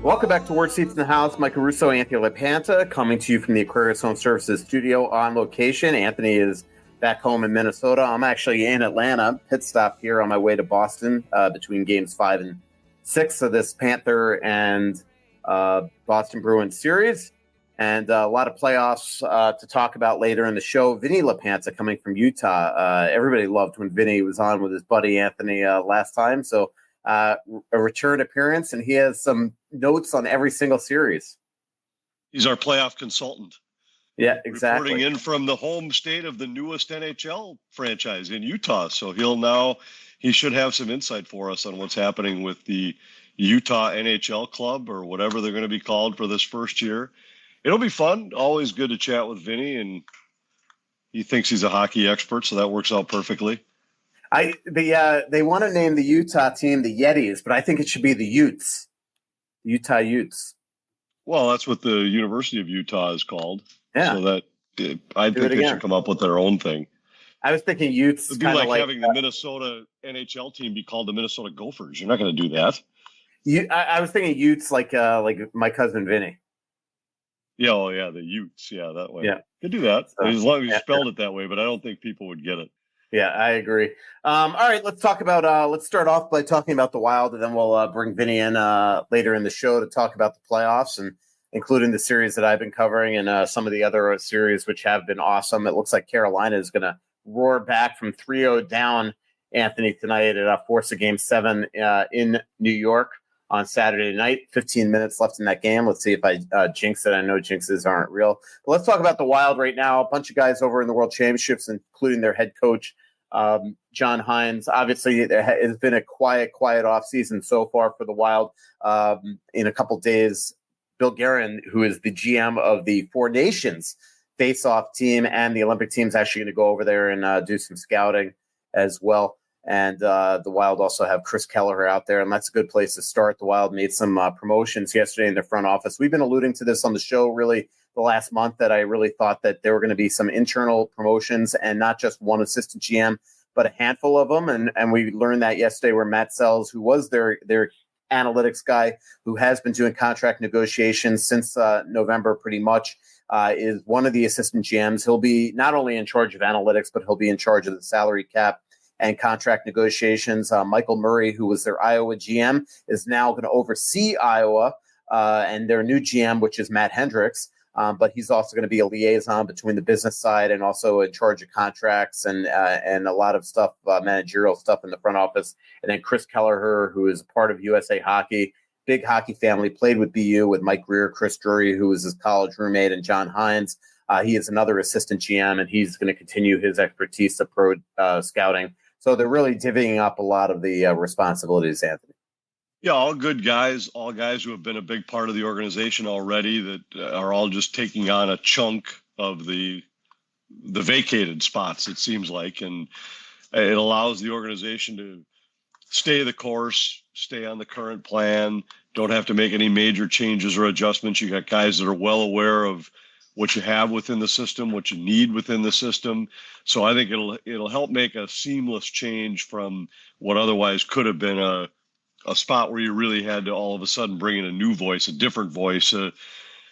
Welcome back to Word Seats in the House. Michael Russo, Anthony LaPanta, coming to you from the Aquarius Home Services studio on location. Anthony is back home in Minnesota. I'm actually in Atlanta. Pit stop here on my way to Boston between games 5 and 6 of this Panther and Boston Bruins series. And a lot of playoffs to talk about later in the show. Vinny LaPanta coming from Utah. Everybody loved when Vinny was on with his buddy Anthony last time. So a return appearance, and he has some notes on every single series. He's our playoff consultant. Yeah, exactly. Reporting in from the home state of the newest NHL franchise in Utah. So he should have some insight for us on what's happening with the Utah NHL club, or whatever they're going to be called for this first year. It'll be fun. Always good to chat with Vinny, and he thinks he's a hockey expert, so that works out perfectly. They want to name the Utah team the Yetis, but I think it should be the Utes, Utah Utes. Well, that's what the University of Utah is called. Yeah. So that I think they should come up with their own thing. I was thinking Utes. It'd be like having the Minnesota NHL team be called the Minnesota Gophers. You're not going to do that. I was thinking Utes like my cousin Vinny. Yeah, oh yeah, the Utes. Yeah, that way. Yeah, could do that as long as you spelled it that way. But I don't think people would get it. Yeah, I agree. All right, let's talk about. Let's start off by talking about the Wild, and then we'll bring Vinny in later in the show to talk about the playoffs, and including the series that I've been covering and some of the other series which have been awesome. It looks like Carolina is going to roar back from 3-0 down, Anthony, tonight at force of Game 7 in New York on Saturday night. 15 minutes left in that game. Let's see if I jinx it. I know jinxes aren't real. But let's talk about the Wild right now. A bunch of guys over in the World Championships, including their head coach, John Hines. Obviously, it has been a quiet offseason so far for the Wild. In a couple days, Bill Guerin, who is the GM of the Four Nations face-off team and the Olympic team, is actually going to go over there and do some scouting as well. And the Wild also have Chris Kelleher out there, and that's a good place to start. The Wild made some promotions yesterday in their front office. We've been alluding to this on the show really the last month, that I really thought that there were going to be some internal promotions and not just one assistant GM, but a handful of them. And we learned that yesterday, where Matt Sells, who was their analytics guy, who has been doing contract negotiations since November pretty much, is one of the assistant GMs. He'll be not only in charge of analytics, but he'll be in charge of the salary cap and contract negotiations. Michael Murray, who was their Iowa GM, is now going to oversee Iowa and their new GM, which is Matt Hendricks. But he's also going to be a liaison between the business side and also in charge of contracts and a lot of stuff, managerial stuff in the front office. And then Chris Kelleher, who is part of USA Hockey, big hockey family, played with BU with Mike Greer, Chris Drury, who was his college roommate, and John Hines. He is another assistant GM, and he's going to continue his expertise of pro scouting. So they're really divvying up a lot of the responsibilities, Anthony. Yeah, all good guys, all guys who have been a big part of the organization already, that are all just taking on a chunk of the vacated spots, it seems like. And it allows the organization to stay the course, stay on the current plan, don't have to make any major changes or adjustments. You got guys that are well aware of what you have within the system, what you need within the system. So I think it'll help make a seamless change from what otherwise could have been a spot where you really had to all of a sudden bring in a new voice, a different voice,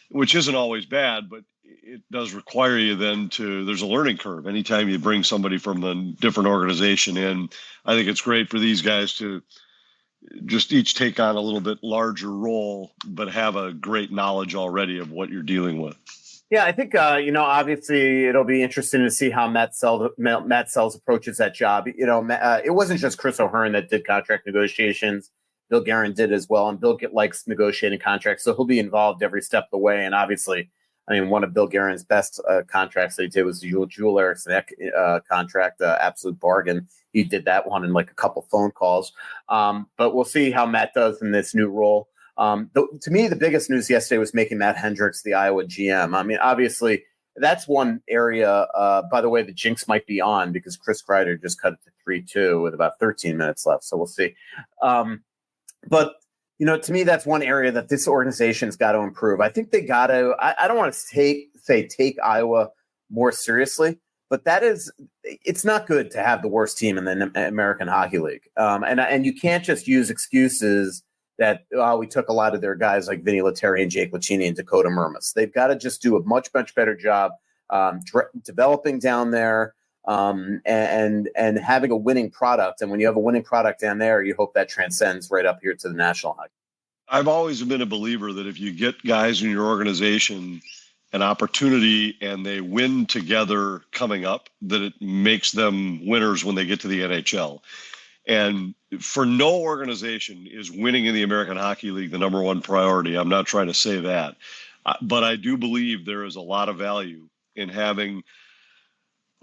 which isn't always bad, but it does require you then there's a learning curve. Anytime you bring somebody from a different organization in, I think it's great for these guys to just each take on a little bit larger role, but have a great knowledge already of what you're dealing with. Yeah, I think, obviously it'll be interesting to see how Matt Sells approaches that job. It wasn't just Chris O'Hearn that did contract negotiations. Bill Guerin did as well, and Bill likes negotiating contracts, so he'll be involved every step of the way. And obviously, one of Bill Guerin's best contracts that he did was the Joel Eriksson contract, absolute bargain. He did that one in like a couple phone calls. But we'll see how Matt does in this new role. To me, the biggest news yesterday was making Matt Hendricks the Iowa GM. Obviously, that's one area. By the way, the jinx might be on because Chris Kreider just cut it to 3-2 with about 13 minutes left. So we'll see. But to me, that's one area that this organization's got to improve. I think they got to. I don't want to take Iowa more seriously, but it's not good to have the worst team in the American Hockey League. And you can't just use excuses that we took a lot of their guys like Vinny Lettieri and Jake Lucchini and Dakota Murmas. They've got to just do a much better job developing down there and having a winning product. And when you have a winning product down there, you hope that transcends right up here to the National Hockey. I've always been a believer that if you get guys in your organization an opportunity and they win together coming up, that it makes them winners when they get to the NHL. And for no organization is winning in the American Hockey League the number one priority. I'm not trying to say that. But I do believe there is a lot of value in having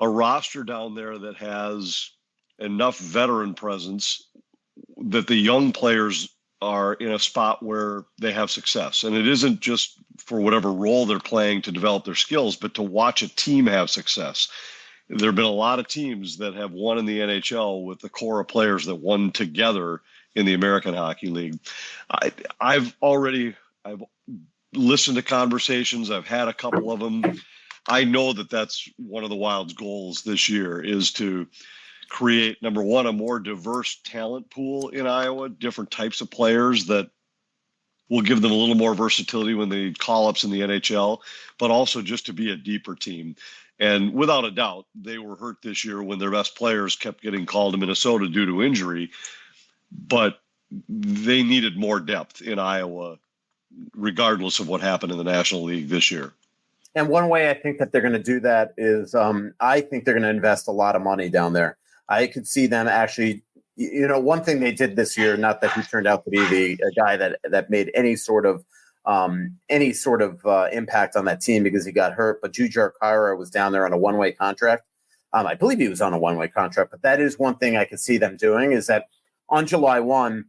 a roster down there that has enough veteran presence that the young players are in a spot where they have success. And it isn't just for whatever role they're playing to develop their skills, but to watch a team have success. There have been a lot of teams that have won in the NHL with the core of players that won together in the American Hockey League. I've listened to conversations. I've had a couple of them. I know that that's one of the Wild's goals this year is to create, number one, a more diverse talent pool in Iowa, different types of players that will give them a little more versatility when they call ups in the NHL, but also just to be a deeper team. And without a doubt, they were hurt this year when their best players kept getting called to Minnesota due to injury, but they needed more depth in Iowa, regardless of what happened in the National League this year. And one way I think that they're going to do that is I think they're going to invest a lot of money down there. I could see them actually, one thing they did this year, not that he turned out to be a guy that made any sort of impact on that team because he got hurt, but Jujhar Khaira was down there on a one-way contract. I believe he was on a one-way contract, but that is one thing I could see them doing is that on July 1,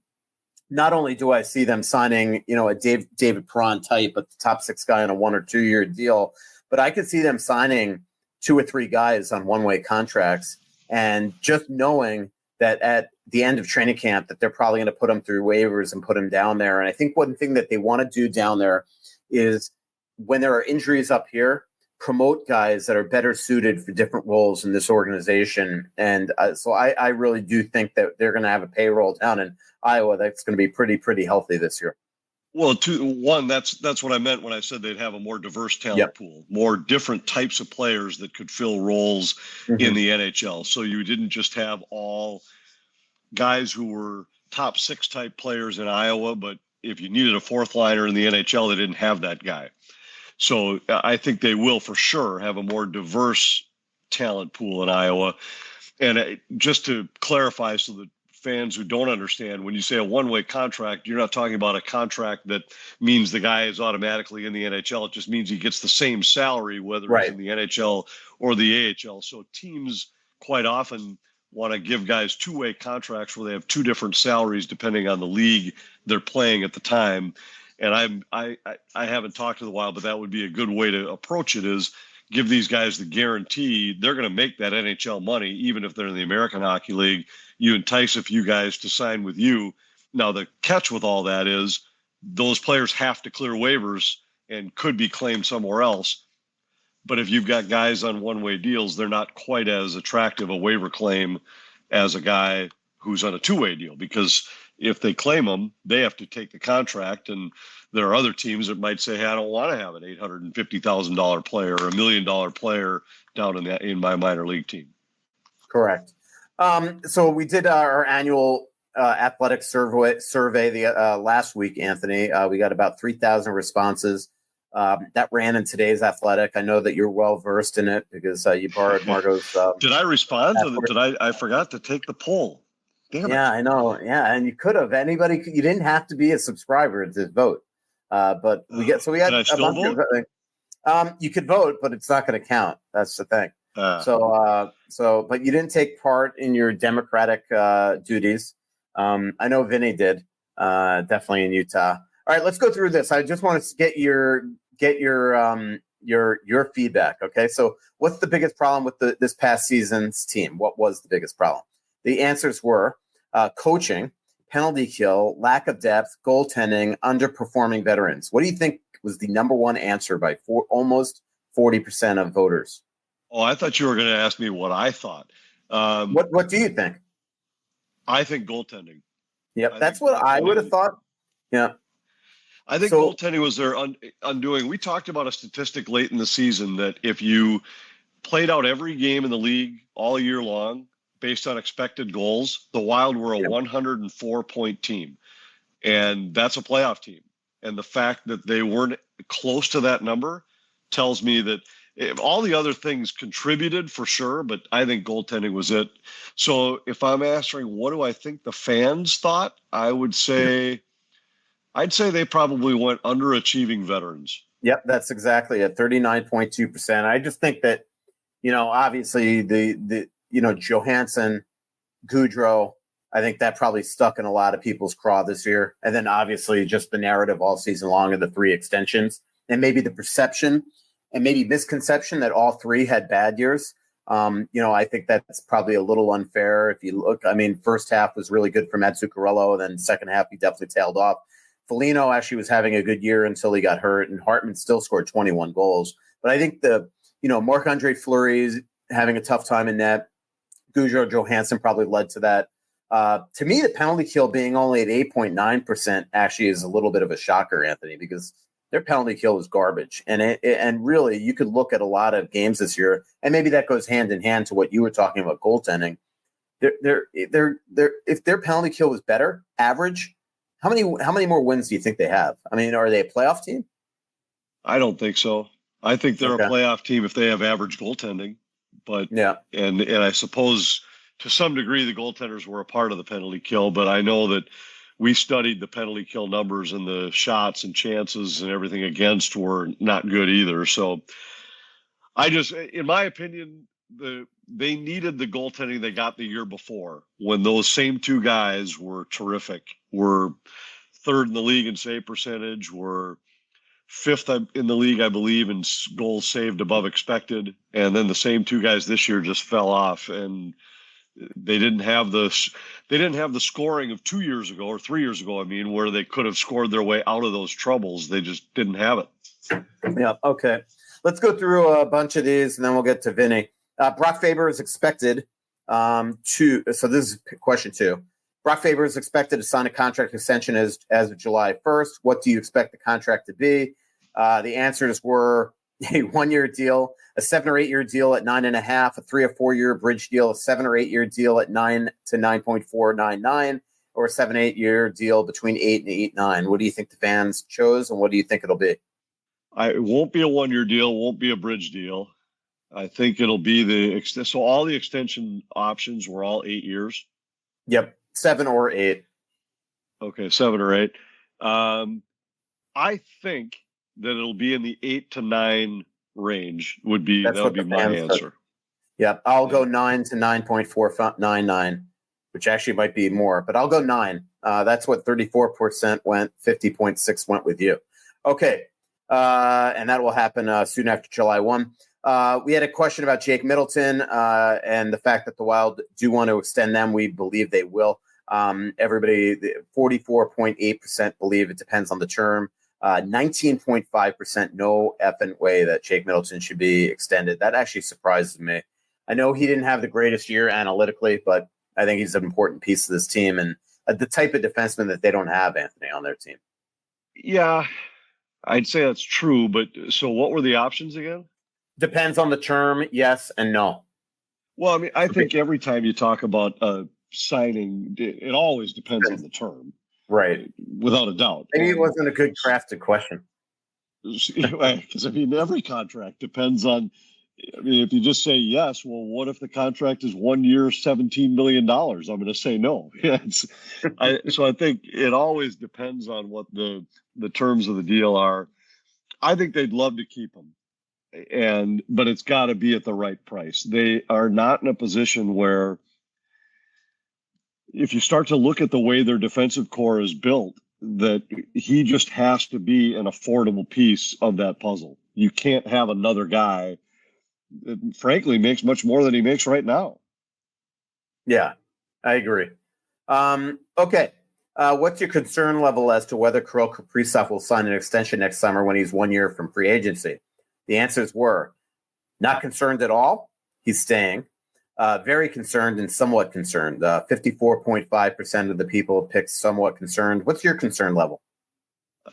not only do I see them signing, a David Perron type, but the top six guy on a 1 or 2 year deal, but I could see them signing 2 or 3 guys on one-way contracts and just knowing that at the end of training camp that they're probably going to put them through waivers and put them down there. And I think one thing that they want to do down there is when there are injuries up here, promote guys that are better suited for different roles in this organization. And so I really do think that they're going to have a payroll down in Iowa that's going to be pretty healthy this year. Well, that's what I meant when I said they'd have a more diverse talent pool, more different types of players that could fill roles in the NHL. So you didn't just have all guys who were top 6 type players in Iowa, but if you needed a fourth liner in the NHL, they didn't have that guy. So I think they will for sure have a more diverse talent pool in Iowa. And just to clarify, so that fans who don't understand, when you say a one-way contract, you're not talking about a contract that means the guy is automatically in the NHL. It just means he gets the same salary, whether it's in the NHL or the AHL. So teams quite often want to give guys two-way contracts where they have 2 different salaries depending on the league they're playing at the time. And I haven't talked to the Wild, but that would be a good way to approach it is give these guys the guarantee they're going to make that NHL money, even if they're in the American Hockey League. You entice a few guys to sign with you. Now, the catch with all that is those players have to clear waivers and could be claimed somewhere else. But if you've got guys on one-way deals, they're not quite as attractive a waiver claim as a guy who's on a 2-way deal, because if they claim them, they have to take the contract. And there are other teams that might say, hey, I don't want to have an $850,000 player or $1 million player down in my minor league team. Correct. So we did our annual athletic survey the last week, Anthony. We got about 3,000 responses. That ran in today's Athletic. I know that you're well versed in it because you borrowed Margot's. Did I respond to it? I forgot to take the poll. Damn it. Yeah, I know. Yeah, and you could have. You didn't have to be a subscriber to vote. But we had Can I still vote? You could vote, but it's not going to count. That's the thing. But you didn't take part in your democratic duties. I know Vinny did, definitely in Utah. All right, let's go through this. I just want to get your feedback. Okay, so what's the biggest problem with this past season's team? What was the biggest problem? The answers were coaching, penalty kill, lack of depth, goaltending, underperforming veterans. What do you think was the number one answer by almost 40% of voters? Oh, I thought you were going to ask me what I thought. What do you think? I think goaltending. Yep, that's what I would have thought. Yeah. I think So goaltending was their undoing. We talked about a statistic late in the season that if you played out every game in the league all year long based on expected goals, the Wild were a 104-point team, and that's a playoff team. And the fact that they weren't close to that number tells me that if all the other things contributed for sure, but I think goaltending was it. So if I'm answering what do I think the fans thought, I'd say they probably went underachieving veterans. yep, that's exactly it. 39.2%. I just think that, obviously the Johansson, Goudreau, I think that probably stuck in a lot of people's craw this year. And then obviously just the narrative all season long of the three extensions and maybe the perception and maybe misconception that all three had bad years. I think that's probably a little unfair. If you look, first half was really good for Matt Zuccarello, and then second half he definitely tailed off. Foligno actually was having a good year until he got hurt, and Hartman still scored 21 goals. But I think Marc-Andre Fleury's having a tough time in net. Goudreau, Johansson probably led to that. To me, the penalty kill being only at 8.9% actually is a little bit of a shocker, Anthony, because their penalty kill is garbage. And really, you could look at a lot of games this year, and maybe that goes hand in hand to what you were talking about goaltending. If their penalty kill was better, average, how many more wins do you think they have? Are they a playoff team? I don't think so. I think they're a playoff team if they have average goaltending. But yeah, and I suppose to some degree the goaltenders were a part of the penalty kill, but I know that we studied the penalty kill numbers and the shots and chances and everything against were not good either. So in my opinion, they needed the goaltending they got the year before when those same two guys were terrific, were third in the league in save percentage, were fifth in the league, I believe, in goals saved above expected. And then the same two guys this year just fell off, and they didn't have the scoring of 2 years ago or 3 years ago. Where they could have scored their way out of those troubles. They just didn't have it. Yeah. Okay. Let's go through a bunch of these, and then we'll get to Vinny. Brock Faber is expected so this is question 2. Brock Faber is expected to sign a contract extension as of July 1st. What do you expect the contract to be? The answers were a 1-year deal, a 7 or 8 year deal at 9.5, a 3 or 4 year bridge deal, a 7 or 8 year deal at 9 to 9.499, or a 7-8 year deal between 8 and 8.9. What do you think the fans chose, and what do you think it'll be? It won't be a 1-year deal, won't be a bridge deal. I think it'll be so all the extension options were all 8 years. Yep, 7 or 8. Okay, 7 or 8. I think that it'll be in the 8 to 9 range. That would be my answer. Yep, I'll go 9 to 9.499, which actually might be more, but I'll go 9. That's what 34% went. 50.6 went with you. Okay, and that will happen soon after July 1. We had a question about Jake Middleton and the fact that the Wild do want to extend them. We believe they will. Everybody, 44.8% believe it depends on the term. 19.5% no effing way that Jake Middleton should be extended. That actually surprises me. I know he didn't have the greatest year analytically, but I think he's an important piece of this team and the type of defenseman that they don't have, Anthony, on their team. Yeah, I'd say that's true. But so what were the options again? Depends on the term, yes and no. Well, I think every time you talk about signing, it always depends on the term. Right. Without a doubt. Maybe it wasn't a good crafted question. Because, every contract depends on, if you just say yes, well, what if the contract is 1 year, $17 million? I'm going to say no. So I think it always depends on what the terms of the deal are. I think they'd love to keep him, but it's got to be at the right price. They are not in a position where, if you start to look at the way their defensive core is built, that he just has to be an affordable piece of that puzzle. You can't have another guy that, frankly, makes much more than he makes right now. Yeah, I agree. Okay. What's your concern level as to whether Kirill Kaprizov will sign an extension next summer when he's 1 year from free agency? The answers were not concerned at all. He's staying. Very concerned and somewhat concerned. 54.5% of the people picked somewhat concerned. What's your concern level?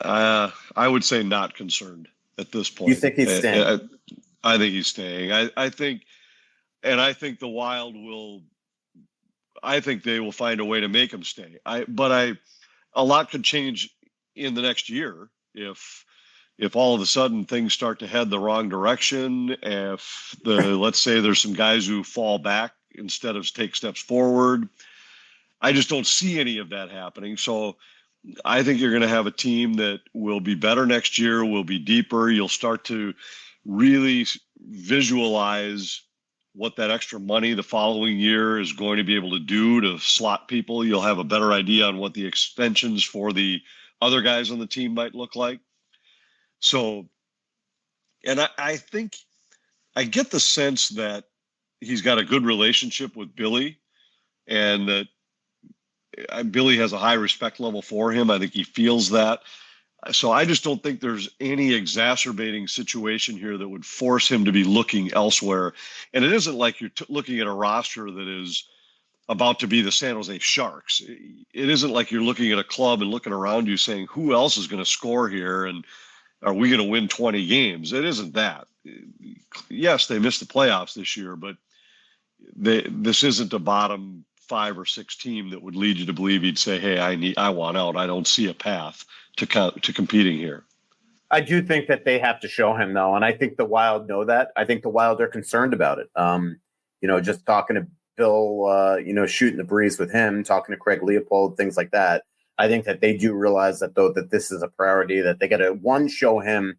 I would say not concerned at this You point. think he's staying? I think he's staying. I think the Wild will. I think they will find a way to make him stay. A lot could change in the next year if all of a sudden things start to head the wrong direction. If let's say there's some guys who fall back instead of take steps forward. I just don't see any of that happening. So I think you're going to have a team that will be better next year, will be deeper. You'll start to really visualize what that extra money the following year is going to be able to do to slot people. You'll have a better idea on what the extensions for the other guys on the team might look like. So, and I think I get the sense that he's got a good relationship with Billy, and that Billy has a high respect level for him. I think he feels that. So I just don't think there's any exacerbating situation here that would force him to be looking elsewhere. And it isn't like you're looking at a roster that is about to be the San Jose Sharks. It isn't like you're looking at a club and looking around you saying, who else is going to score here? And are we going to win 20 games? It isn't that. Yes, they missed the playoffs this year, but this isn't a bottom 5 or 6 team that would lead you to believe he'd say, hey, I want out. I don't see a path to competing here. I do think that they have to show him, though, and I think the Wild know that. I think the Wild are concerned about it. Just talking to Bill, shooting the breeze with him, talking to Craig Leopold, things like that. I think that they do realize that, though, that this is a priority, that they got to, one, show him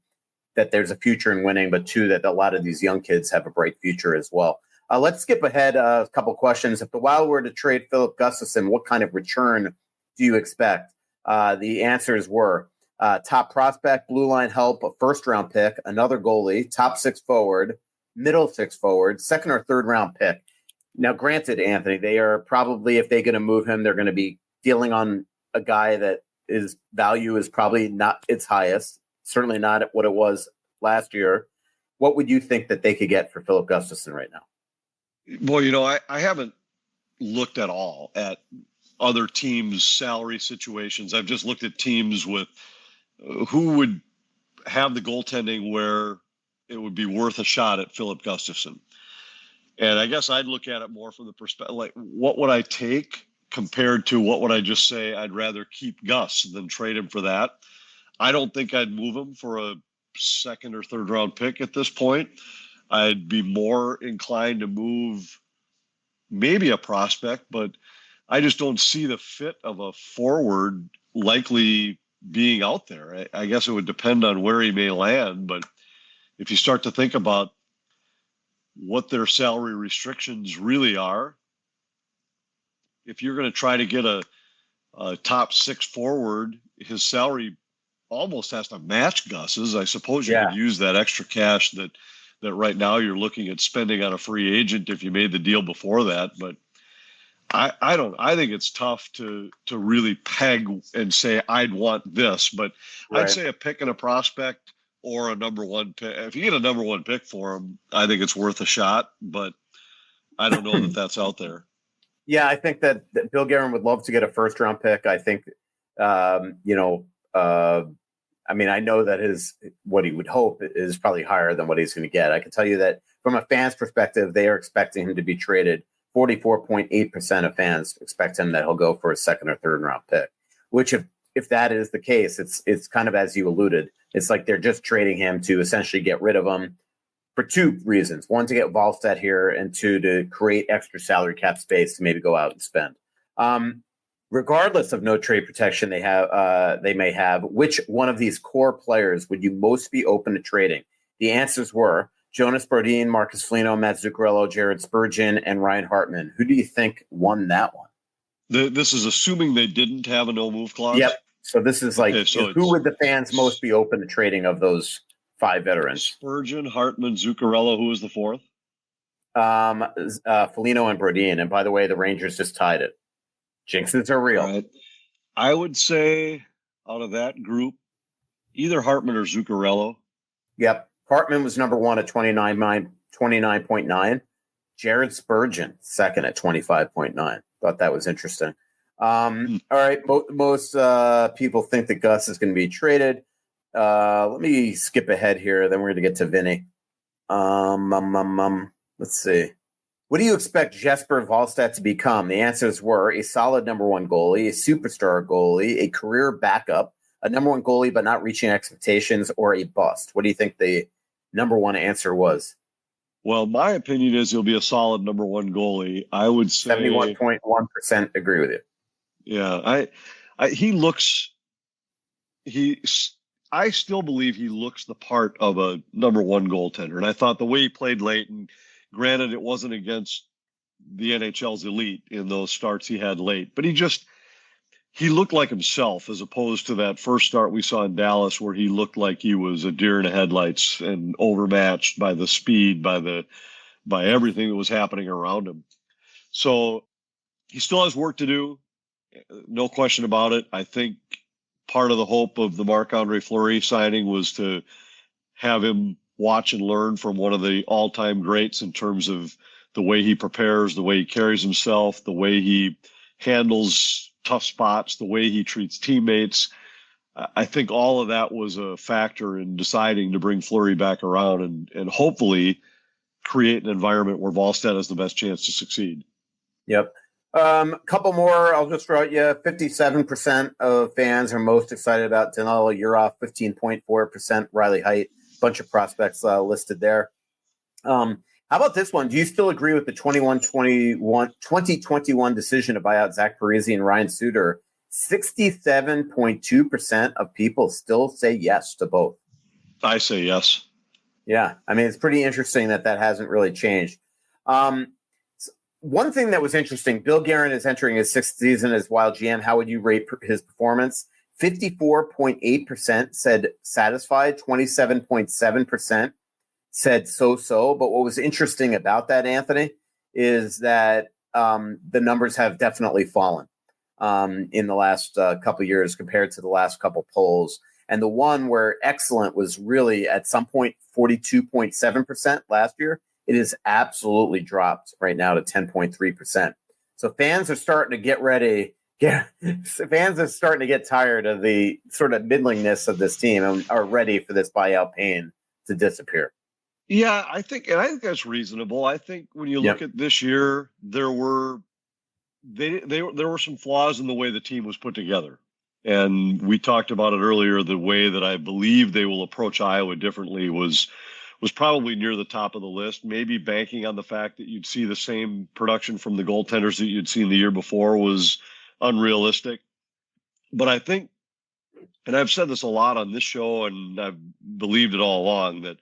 that there's a future in winning, but two, that a lot of these young kids have a bright future as well. Let's skip ahead a couple questions. If the Wild were to trade Philip Gustafsson, what kind of return do you expect? The answers were top prospect, blue line help, a first-round pick, another goalie, top 6 forward, middle 6 forward, second or third round pick. Now, granted, Anthony, they are probably, if they're going to move him, they're going to be dealing on a guy that his value is probably not its highest, certainly not what it was last year. What would you think that they could get for Philip Gustafsson right now? Well, I haven't looked at all at other teams' salary situations. I've just looked at teams with who would have the goaltending where it would be worth a shot at Philip Gustafsson. And I guess I'd look at it more from the perspective, like, what would I take compared to what would I just say I'd rather keep Gus than trade him for that? I don't think I'd move him for a second or third round pick at this point. I'd be more inclined to move maybe a prospect, but I just don't see the fit of a forward likely being out there. I guess it would depend on where he may land, but if you start to think about what their salary restrictions really are, if you're going to try to get a top 6 forward, his salary almost has to match Gus's. I suppose you could use that extra cash that right now you're looking at spending on a free agent if you made the deal before that. But I think it's tough to really peg and say I'd want this, but right. I'd say a pick and a prospect or a number 1 pick. If you get a number 1 pick for him, I think it's worth a shot, but I don't know that that's out there. Yeah, I think that Bill Guerin would love to get a first round pick. I think, I know that what he would hope is probably higher than what he's going to get. I can tell you that from a fan's perspective, they are expecting him to be traded. 44.8% of fans expect him that he'll go for a second or third round pick, which if that is the case, it's kind of as you alluded. It's like they're just trading him to essentially get rid of him for 2 reasons. 1, to get Wallstedt here, and 2, to create extra salary cap space to maybe go out and spend. Regardless of no trade protection they may have, which one of these core players would you most be open to trading? The answers were Jonas Brodin, Marcus Foligno, Matt Zuccarello, Jared Spurgeon, and Ryan Hartman. Who do you think won that one? This is assuming they didn't have a no-move clause? Yep. So this is like, who would the fans most be open to trading of those 5 veterans? Spurgeon, Hartman, Zuccarello. Who was the 4th? Foligno and Brodin. And by the way, the Rangers just tied it. Jinxes are real. Right. I would say out of that group, either Hartman or Zuccarello. Yep. Hartman was number 1 at 29.9. Jared Spurgeon, second at 25.9. Thought that was interesting. All right. Most people think that Gus is going to be traded. Let me skip ahead here. Then we're going to get to Vinny. Let's see. What do you expect Jesper Wallstedt to become? The answers were a solid number one goalie, a superstar goalie, a career backup, a number one goalie but not reaching expectations, or a bust. What do you think the number one answer was? Well, my opinion is he'll be a solid number one goalie. I would say 71.1% agree with you. Yeah, I still believe he looks the part of a number one goaltender. And I thought the way he played late, and granted it wasn't against the NHL's elite in those starts he had late, but he looked like himself, as opposed to that first start we saw in Dallas where he looked like he was a deer in the headlights and overmatched by the speed, by everything that was happening around him. So he still has work to do. No question about it. I think part of the hope of the Marc-Andre Fleury signing was to have him watch and learn from one of the all-time greats in terms of the way he prepares, the way he carries himself, the way he handles tough spots, the way he treats teammates. I think all of that was a factor in deciding to bring Fleury back around and hopefully create an environment where Wallstedt has the best chance to succeed. Yep. Couple more, I'll just throw at you. 57% of fans are most excited about Danilo Yurov, 15.4%, Riley Heidt, bunch of prospects listed there. How about this one? Do you still agree with the 2021 decision to buy out Zach Parise and Ryan Suter? 67.2% of people still say yes to both. I say yes. Yeah, I mean, it's pretty interesting that hasn't really changed. One thing that was interesting, Bill Guerin is entering his sixth season as Wild GM. How would you rate his performance? 54.8% said satisfied, 27.7% said so-so. But what was interesting about that, Anthony, is that the numbers have definitely fallen in the last couple of years compared to the last couple polls. And the one where excellent was really at some point 42.7% last year. It is absolutely dropped right now to 10.3%. So fans are starting to get ready. Fans are starting to get tired of the sort of middlingness of this team and are ready for this buyout pain to disappear. Yeah, I think that's reasonable. I think when you look at this year, there were some flaws in the way the team was put together. And we talked about it earlier. The way that I believe they will approach Iowa differently was probably near the top of the list. Maybe banking on the fact that you'd see the same production from the goaltenders that you'd seen the year before was unrealistic. But I think, and I've said this a lot on this show, and I've believed it all along, that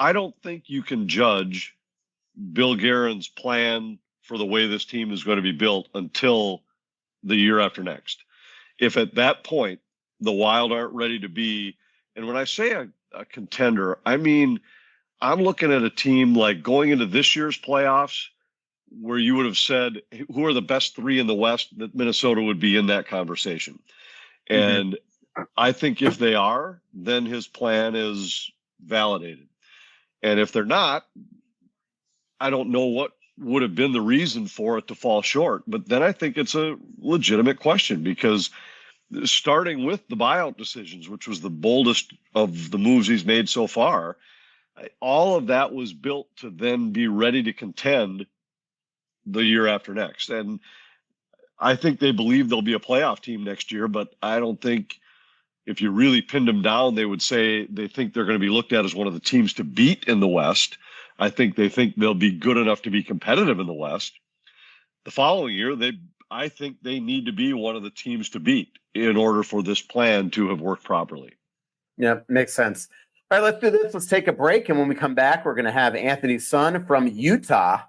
I don't think you can judge Bill Guerin's plan for the way this team is going to be built until the year after next. If at that point the Wild aren't ready to be, and when I say a contender, I mean, I'm looking at a team like going into this year's playoffs where you would have said, who are the best three in the West, that Minnesota would be in that conversation. And I think if they are, then his plan is validated. And if they're not, I don't know what would have been the reason for it to fall short. But then I think it's a legitimate question, because starting with the buyout decisions, which was the boldest of the moves he's made so far, all of that was built to then be ready to contend the year after next. And I think they believe they'll be a playoff team next year, but I don't think if you really pinned them down, they would say they think they're going to be looked at as one of the teams to beat in the West. I think they think they'll be good enough to be competitive in the West. The following year, I think they need to be one of the teams to beat in order for this plan to have worked properly. Yeah, makes sense. All right, let's do this. Let's take a break. And when we come back, we're going to have Anthony's son from Utah,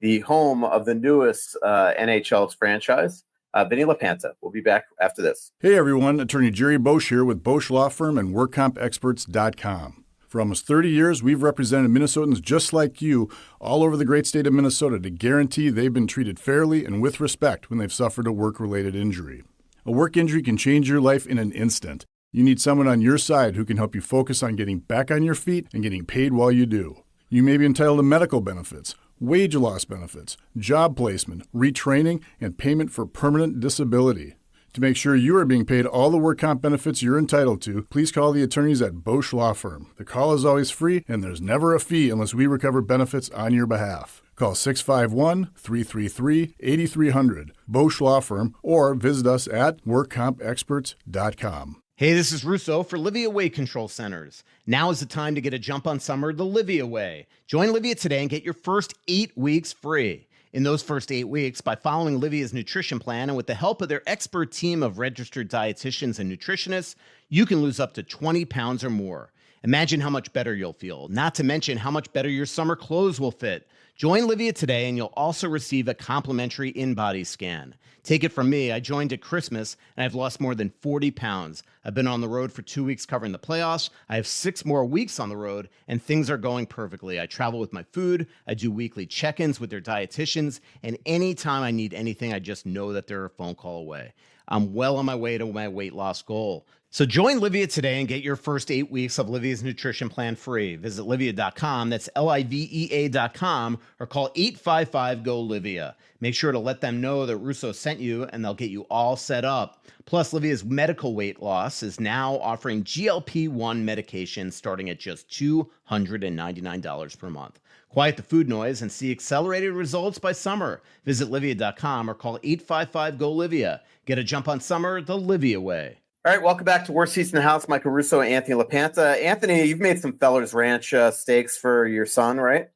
the home of the newest NHL franchise, Vinny LaPanta. We'll be back after this. Hey, everyone. Attorney Jerry Bosch here with Bosch Law Firm and WorkCompExperts.com. For almost 30 years, we've represented Minnesotans just like you all over the great state of Minnesota to guarantee they've been treated fairly and with respect when they've suffered a work-related injury. A work injury can change your life in an instant. You need someone on your side who can help you focus on getting back on your feet and getting paid while you do. You may be entitled to medical benefits, wage loss benefits, job placement, retraining, and payment for permanent disability. To make sure you are being paid all the work comp benefits you're entitled to, please call the attorneys at Bosch Law Firm. The call is always free, and there's never a fee unless we recover benefits on your behalf. Call 651-333-8300, Bosch Law Firm, or visit us at workcompexperts.com. Hey, this is Russo for Livia Weight Control Centers. Now is the time to get a jump on summer the Livia way. Join Livia today and get your first 8 weeks free. In those first 8 weeks, by following Livia's nutrition plan and with the help of their expert team of registered dietitians and nutritionists, you can lose up to 20 pounds or more. Imagine how much better you'll feel, not to mention how much better your summer clothes will fit. Join Livia today and you'll also receive a complimentary in-body scan. Take it from me, I joined at Christmas and I've lost more than 40 pounds. I've been on the road for 2 weeks covering the playoffs. I have 6 more weeks on the road and things are going perfectly. I travel with my food, I do weekly check-ins with their dietitians, and anytime I need anything, I just know that they're a phone call away. I'm well on my way to my weight loss goal. So join Livia today and get your first 8 weeks of Livia's nutrition plan free. Visit Livia.com, that's Livea.com, or call 855-GO-LIVIA. Make sure to let them know that Russo sent you and they'll get you all set up. Plus, Livia's medical weight loss is now offering GLP-1 medication starting at just $299 per month. Quiet the food noise and see accelerated results by summer. Visit Livia.com or call 855-GO-LIVIA. Get a jump on summer the Livia way. All right, welcome back to Worst Seats in the House. Michael Russo and Anthony LaPanta. Anthony, you've made some Feller's Ranch steaks for your son, right?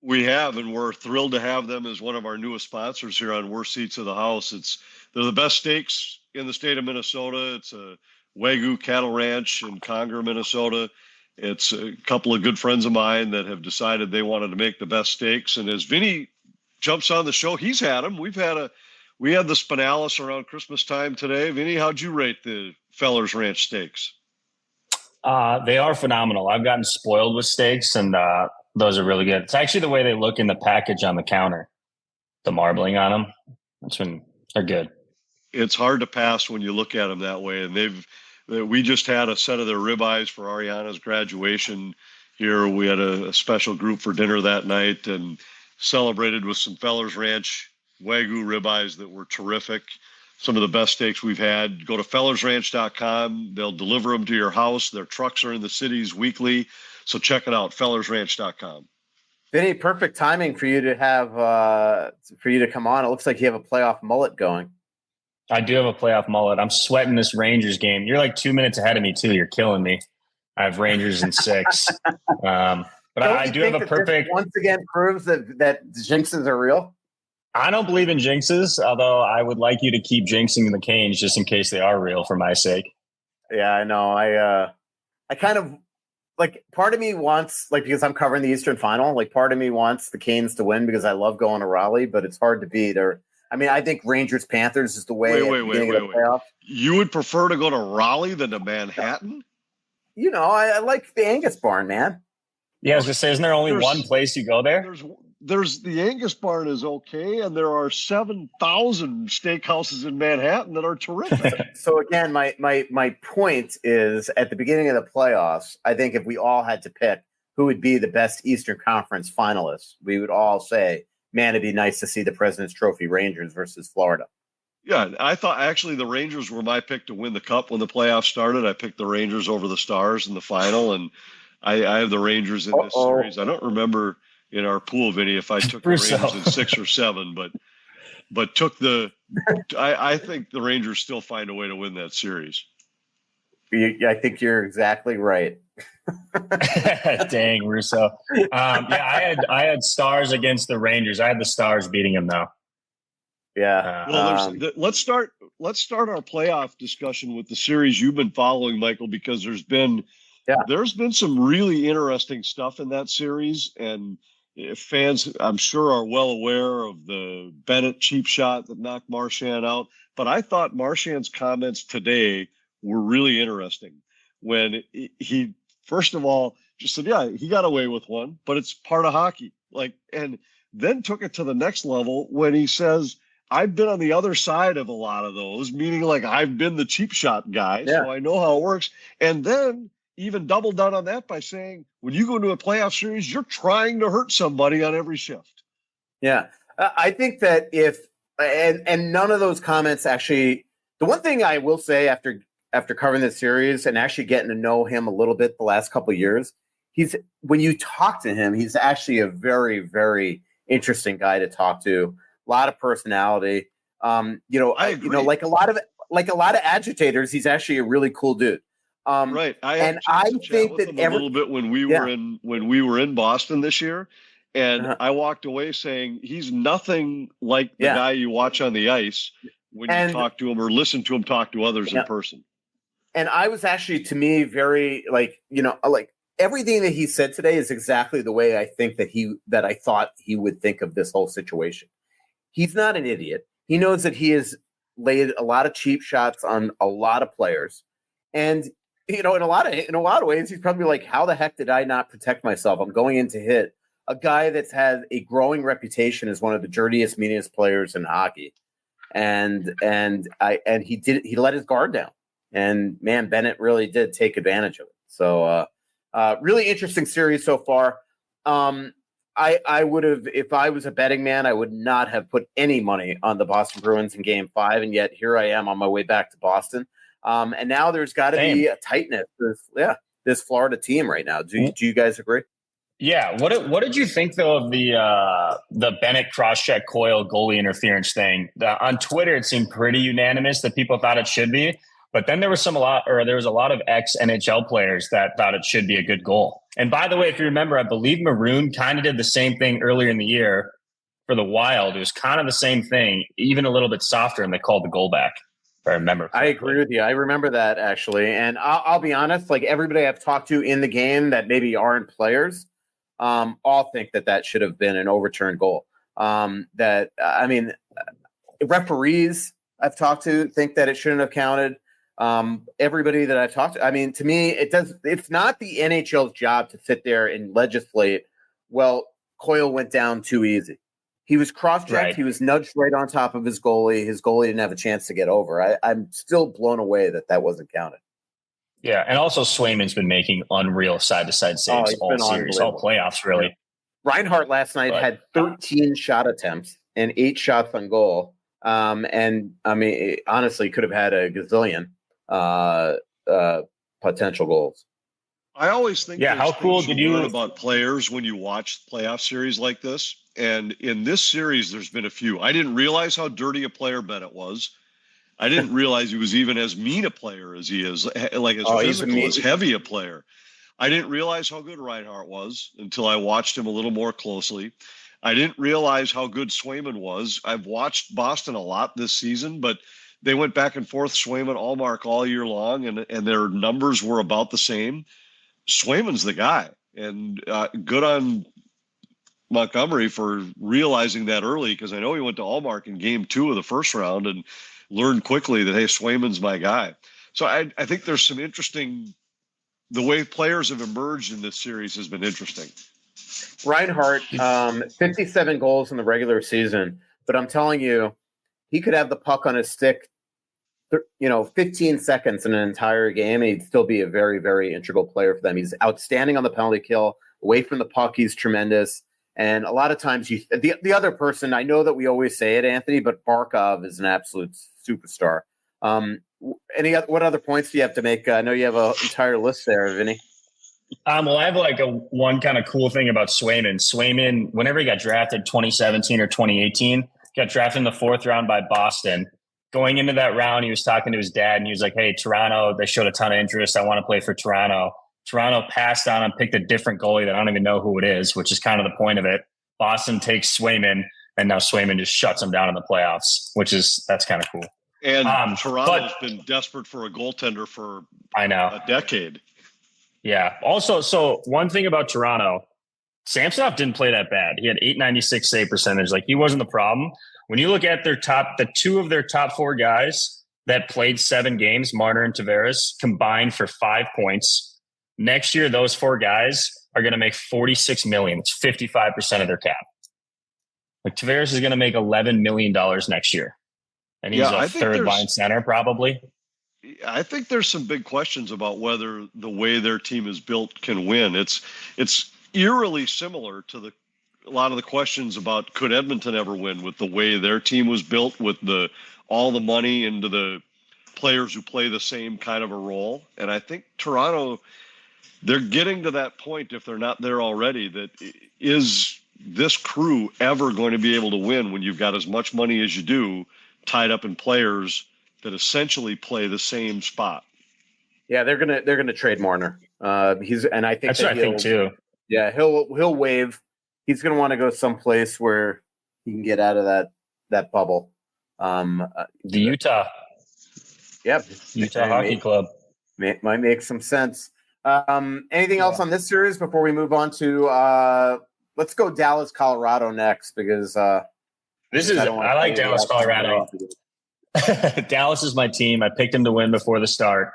We have, and we're thrilled to have them as one of our newest sponsors here on Worst Seats of the House. They're the best steaks in the state of Minnesota. It's a Wagyu cattle ranch in Conger, Minnesota. It's a couple of good friends of mine that have decided they wanted to make the best steaks. And as Vinny jumps on the show, he's had them. We had the Spinalis around Christmas time today. Vinny, how'd you rate the Feller's Ranch steaks? They are phenomenal. I've gotten spoiled with steaks, and those are really good. It's actually the way they look in the package on the counter, the marbling on them. They're good. It's hard to pass when you look at them that way. And we just had a set of their ribeyes for Ariana's graduation here. We had a special group for dinner that night and celebrated with some Feller's Ranch Wagyu ribeyes that were terrific. Some of the best steaks we've had. Go to fellersranch.com. They'll deliver them to your house. Their trucks are in the cities weekly. So check it out, fellersranch.com. Vinny, perfect timing for you to have come on. It looks like you have a playoff mullet going. I do have a playoff mullet. I'm sweating this Rangers game. You're like 2 minutes ahead of me, too. You're killing me. I have Rangers in 6. But I do have a perfect. Once again proves that jinxes are real. I don't believe in jinxes, although I would like you to keep jinxing the Canes just in case they are real for my sake. Yeah, I know. I kind of like, part of me wants, like, because I'm covering the Eastern Final, like part of me wants the Canes to win because I love going to Raleigh, but it's hard to beat. I think Rangers Panthers is the way. Wait. You would prefer to go to Raleigh than to Manhattan? You know, I like the Angus Barn, man. Yeah, I was just saying, isn't there only one place you go there? There's the Angus Barn is okay, and there are 7,000 steakhouses in Manhattan that are terrific. So again, my point is, at the beginning of the playoffs, I think if we all had to pick who would be the best Eastern Conference finalists, we would all say, man, it'd be nice to see the President's Trophy Rangers versus Florida. Yeah, I thought actually the Rangers were my pick to win the Cup when the playoffs started. I picked the Rangers over the Stars in the final, and I have the Rangers in this series. I don't remember in our pool, Vinny, if I took the Rangers in 6 or 7, but took I think the Rangers still find a way to win that series. I think you're exactly right. Dang, Russo. I had Stars against the Rangers. I had the Stars beating them, though. Yeah. Let's start our playoff discussion with the series you've been following, Michael, because there's been some really interesting stuff in that series, and fans, I'm sure, are well aware of the Bennett cheap shot that knocked Marchand out. But I thought Marchand's comments today were really interesting when he first of all just said, yeah, he got away with one, but it's part of hockey. And then took it to the next level when he says, I've been on the other side of a lot of those, meaning like I've been the cheap shot guy, so I know how it works. And then even doubled down on that by saying, when you go into a playoff series, you're trying to hurt somebody on every shift. Yeah. I think that and none of those comments actually, the one thing I will say after covering this series and actually getting to know him a little bit the last couple of years, when you talk to him, he's actually a very, very interesting guy to talk to. A lot of personality. I agree. Like a lot of agitators, he's actually a really cool dude. Right. I had and a I chance to chat think with that him a little bit when we were in Boston this year, and I walked away saying he's nothing like the guy you watch on the ice when you talk to him or listen to him talk to others in person. And I was actually, to me, very like everything that he said today is exactly the way I think that I thought he would think of this whole situation. He's not an idiot. He knows that he has laid a lot of cheap shots on a lot of players, and in a lot of ways, he's probably like, "How the heck did I not protect myself? I'm going in to hit a guy that's had a growing reputation as one of the dirtiest, meanest players in hockey," and he let his guard down, and man, Bennett really did take advantage of it. So, really interesting series so far. I would have, if I was a betting man, I would not have put any money on the Boston Bruins in Game 5, and yet here I am on my way back to Boston. And now there's got to be a tightness. This Florida team right now. Do you guys agree? Yeah. What did you think though of the Bennett cross-check Coyle goalie interference thing? On Twitter, it seemed pretty unanimous that people thought it should be. But then there was a lot of ex-NHL players that thought it should be a good goal. And by the way, if you remember, I believe Maroon kind of did the same thing earlier in the year for the Wild. It was kind of the same thing, even a little bit softer, and they called the goal back. If I remember correctly. I agree with you. I remember that actually. And I'll be honest, like everybody I've talked to in the game that maybe aren't players, all think that should have been an overturned goal. Referees I've talked to think that it shouldn't have counted. Everybody that I've talked to, I mean, to me, it's not the NHL's job to sit there and legislate, well, Coyle went down too easy. He was cross-checked. Right. He was nudged right on top of his goalie. His goalie didn't have a chance to get over. I'm still blown away that wasn't counted. Yeah, and also Swayman's been making unreal side-to-side saves all series, all playoffs, really. Reinhart last night had 13 shot attempts and 8 shots on goal. And I mean, honestly, could have had a gazillion potential goals. I always think how cool did you learn about players when you watch playoff series like this? And in this series, there's been a few. I didn't realize how dirty a player Bennett was. I didn't realize he was even as mean a player as he is, like as physical, as heavy a player. I didn't realize how good Reinhart was until I watched him a little more closely. I didn't realize how good Swayman was. I've watched Boston a lot this season, but they went back and forth, Swayman, Allmark all year long, and their numbers were about the same. Swayman's the guy, and good on Montgomery for realizing that early, because I know he went to Allmark in Game 2 of the first round and learned quickly that, hey, Swayman's my guy. So I think there's some interesting – the way players have emerged in this series has been interesting. Reinhart, 57 goals in the regular season, but I'm telling you, he could have the puck on his stick 15 seconds in an entire game, and he'd still be a very, very integral player for them. He's outstanding on the penalty kill. Away from the puck, he's tremendous. And a lot of times, the other person, I know that we always say it, Anthony, but Barkov is an absolute superstar. What other points do you have to make? I know you have an entire list there, Vinny. Well, I have one kind of cool thing about Swayman. Swayman, whenever he got drafted, 2017 or 2018, got drafted in the 4th round by Boston. Going into that round, he was talking to his dad, and he was like, hey, Toronto, they showed a ton of interest. I want to play for Toronto. Toronto passed on and picked a different goalie that I don't even know who it is, which is kind of the point of it. Boston takes Swayman, and now Swayman just shuts him down in the playoffs, that's kind of cool. And Toronto's been desperate for a goaltender for a decade. Yeah. Also, so one thing about Toronto, Samsonov didn't play that bad. He had .896 save percentage. He wasn't the problem. When you look at the 2 of their top 4 guys that played 7 games, Marner and Tavares, combined for 5 points. Next year, those 4 guys are going to make $46 million. It's 55% of their cap. Tavares is going to make $11 million next year. And he's a third-line center, probably. I think there's some big questions about whether the way their team is built can win. It's eerily similar to the a lot of the questions about could Edmonton ever win with the way their team was built, with all the money into the players who play the same kind of a role. And I think Toronto, they're getting to that point, if they're not there already, that is this crew ever going to be able to win when you've got as much money as you do tied up in players that essentially play the same spot? Yeah, they're gonna trade Marner. I think That's what I think too. Yeah, he'll waive. He's gonna want to go someplace where he can get out of that bubble. The Utah. Yep. Utah Hockey Club. Might make some sense. Anything else on this series before we move on to let's go Dallas, Colorado next, because I like Dallas, Colorado. Dallas is my team. I picked him to win before the start.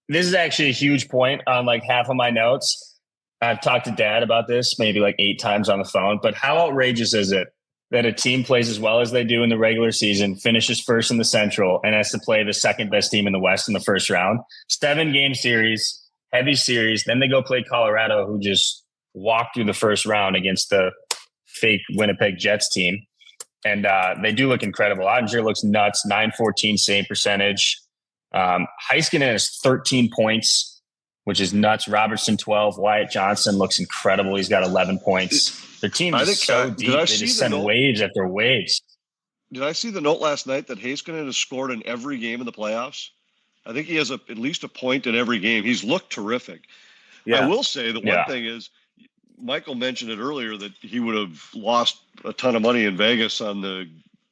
This is actually a huge point on like half of my notes. I've talked to Dad about this maybe like 8 times on the phone, but how outrageous is it that a team plays as well as they do in the regular season, finishes first in the Central, and has to play the second best team in the West in the first round? 7-game series, heavy series. Then they go play Colorado, who just walked through the first round against the fake Winnipeg Jets team. And they do look incredible. Ottinger looks nuts, 914 save percentage. Heiskanen has 13 points, which is nuts. Robertson, 12. Wyatt Johnson looks incredible. He's got 11 points. Their team is so deep. They just send waves after waves. Did I see the note last night that Heiskanen has scored in every game in the playoffs? I think he has at least a point in every game. He's looked terrific. Yeah. I will say the one thing is, Michael mentioned it earlier that he would have lost a ton of money in Vegas on the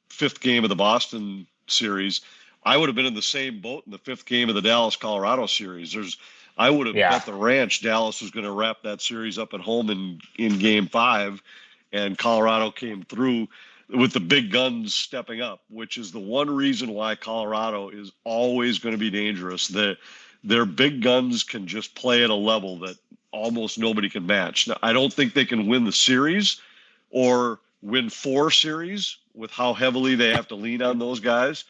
5th game of the Boston series. I would have been in the same boat in the 5th game of the Dallas-Colorado series. I would have bet the ranch Dallas was going to wrap that series up at home in game 5, and Colorado came through with the big guns stepping up, which is the one reason why Colorado is always going to be dangerous. Their big guns can just play at a level that almost nobody can match. Now, I don't think they can win the series or win 4 series with how heavily they have to lean on those guys.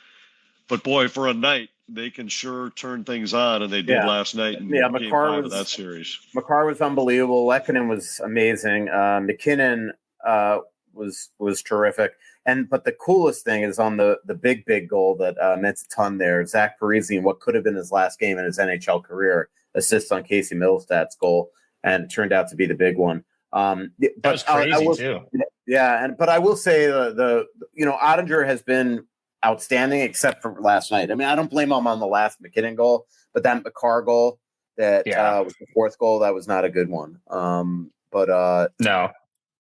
But boy, for a night, they can sure turn things on, and they did last night in game 5 of that series. Makar was unbelievable. Lehkonen was amazing. McKinnon was terrific. But the coolest thing is on the big goal that meant a ton there. Zach Parise, in what could have been his last game in his NHL career, assists on Casey Middlestad's goal, and it turned out to be the big one. That was crazy too. Yeah, but I will say the Ottinger has been outstanding except for last night. I mean, I don't blame him on the last McKinnon goal, but that Makar goal that was the 4th goal, that was not a good one. No.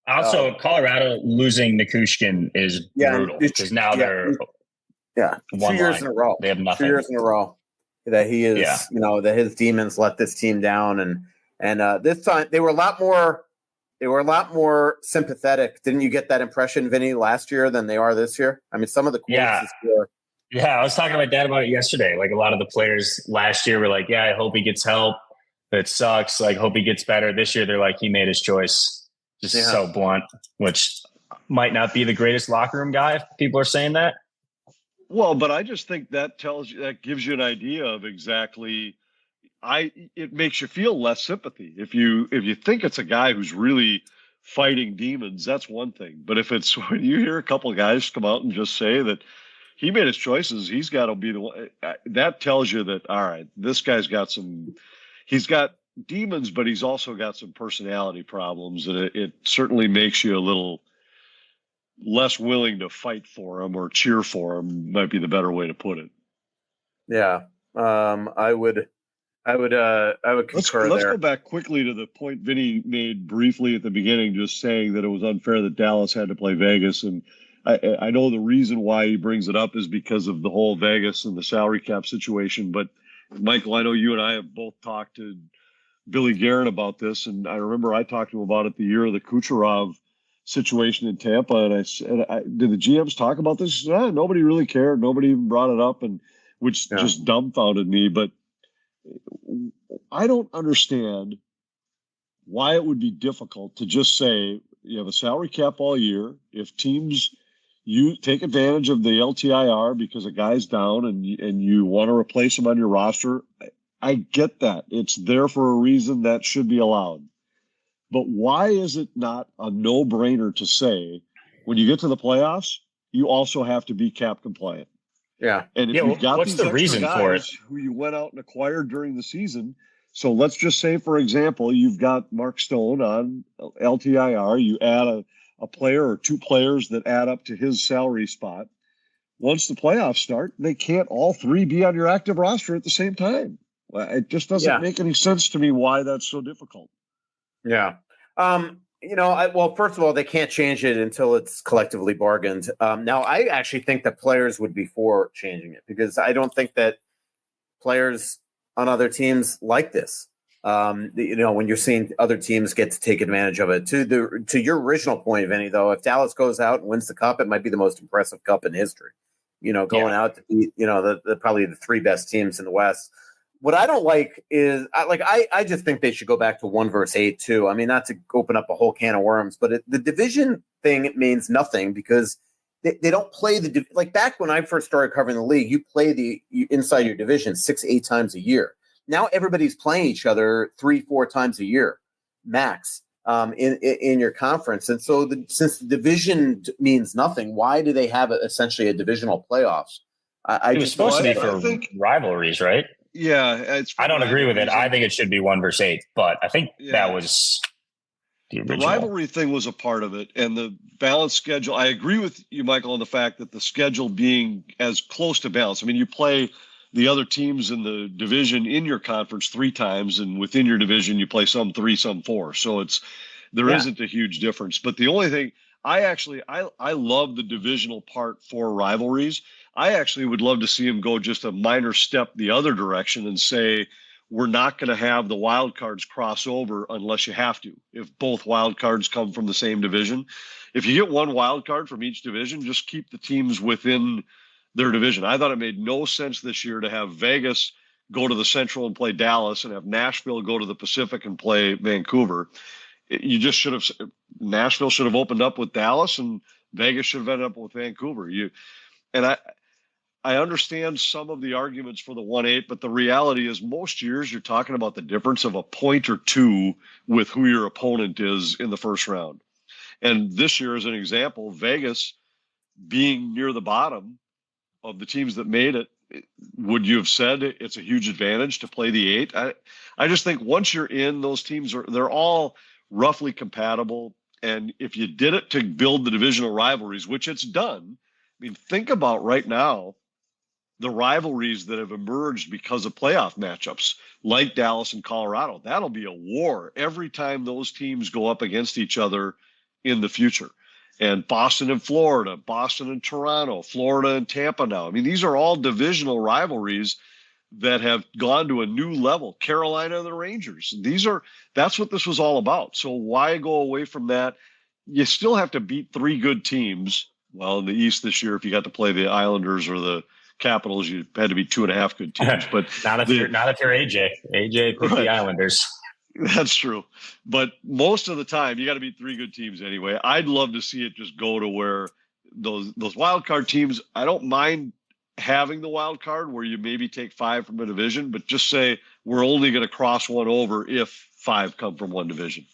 Also, Colorado losing Nikushkin is brutal because now they're 2 years in a row. They have nothing. 2 years in a row that he is, that his demons let this team down, and this time they were a lot more sympathetic. Didn't you get that impression, Vinny, last year than they are this year? I mean, some of the quotes were. Yeah, I was talking to my dad about it yesterday. Like, a lot of the players last year were like, "Yeah, I hope he gets help. It sucks. Like, hope he gets better." This year, they're like, "He made his choice." Just so blunt, which might not be the greatest locker room guy if people are saying that. Well, but I just think that gives you an idea of exactly. It makes you feel less sympathy if you think it's a guy who's really fighting demons. That's one thing, but if it's when you hear a couple of guys come out and just say that he made his choices, he's got to be the one. That tells you that, all right, this guy's got he's got demons, but he's also got some personality problems, and it certainly makes you a little less willing to fight for him or cheer for him. Might be the better way to put it. Yeah, I would concur. Let's go back quickly to the point Vinny made briefly at the beginning, just saying that it was unfair that Dallas had to play Vegas, and I know the reason why he brings it up is because of the whole Vegas and the salary cap situation. But Michael, I know you and I have both talked to Billy Guerin about this, and I remember I talked to him about it the year of the Kucherov situation in Tampa, and I said, "Did the GMs talk about this?" He said, "Nobody really cared. Nobody even brought it up," and which just dumbfounded me. But I don't understand why it would be difficult to just say you have a salary cap all year. If teams you take advantage of the LTIR because a guy's down and you want to replace him on your roster, I get that. It's there for a reason. That should be allowed. But why is it not a no-brainer to say, when you get to the playoffs, you also have to be cap compliant? Yeah. And if Yeah, you've got what's these the extra reason for it? guys who you went out and acquired during the season, so let's just say, for example, you've got Mark Stone on LTIR, you add a player or two players that add up to his salary spot. Once the playoffs start, they can't all three be on your active roster at the same time. It just doesn't make any sense to me why that's so difficult. Yeah. Well, first of all, they can't change it until it's collectively bargained. Now, I actually think that players would be for changing it because I don't think that players on other teams like this. When you're seeing other teams get to take advantage of it. To your original point, Vinny, though, if Dallas goes out and wins the cup, it might be the most impressive cup in history. Going out to beat, the probably the three best teams in the West. What I don't like is I just think they should go back to 1 versus 8 too. I mean, not to open up a whole can of worms, but the division thing means nothing because they don't play like back when I first started covering the league, you play inside your division 6-8 times a year. Now everybody's playing each other 3-4 times a year max in your conference. And so since the division means nothing, why do they have essentially a divisional playoffs? It was supposed to be for rivalries, right? Yeah. I don't agree with it. I think it should be 1 versus 8, but I think that was the rivalry thing was a part of it, and the balanced schedule. I agree with you, Michael, on the fact that the schedule being as close to balance. I mean, you play the other teams in the division in your conference 3 times, and within your division, you play some 3, some 4. So there isn't a huge difference. But the only thing I love the divisional part for rivalries. I actually would love to see him go just a minor step the other direction and say, we're not going to have the wild cards cross over unless you have to. If both wild cards come from the same division, if you get one wild card from each division, just keep the teams within their division. I thought it made no sense this year to have Vegas go to the Central and play Dallas and have Nashville go to the Pacific and play Vancouver. You just should have, Nashville should have opened up with Dallas and Vegas should have ended up with Vancouver. I understand some of the arguments for the 1-8, but the reality is most years you're talking about the difference of a point or two with who your opponent is in the first round. And this year, as an example, Vegas being near the bottom of the teams that made it, would you have said it's a huge advantage to play the 8? I just think once you're in, those teams they're all roughly compatible. And if you did it to build the divisional rivalries, which it's done, I mean, think about right now, the rivalries that have emerged because of playoff matchups like Dallas and Colorado. That'll be a war every time those teams go up against each other in the future. And Boston and Florida, Boston and Toronto, Florida and Tampa now. I mean, these are all divisional rivalries that have gone to a new level. Carolina and the Rangers. That's what this was all about. So why go away from that? You still have to beat 3 good teams. Well, in the East this year, if you got to play the Islanders or the Capitals, you had to be 2.5 good teams. But not if you're AJ. AJ picked the Islanders. That's true. But most of the time, you got to beat 3 good teams anyway. I'd love to see it just go to where those wild card teams, I don't mind having the wild card where you maybe take 5 from a division, but just say we're only going to cross one over if 5 come from one division.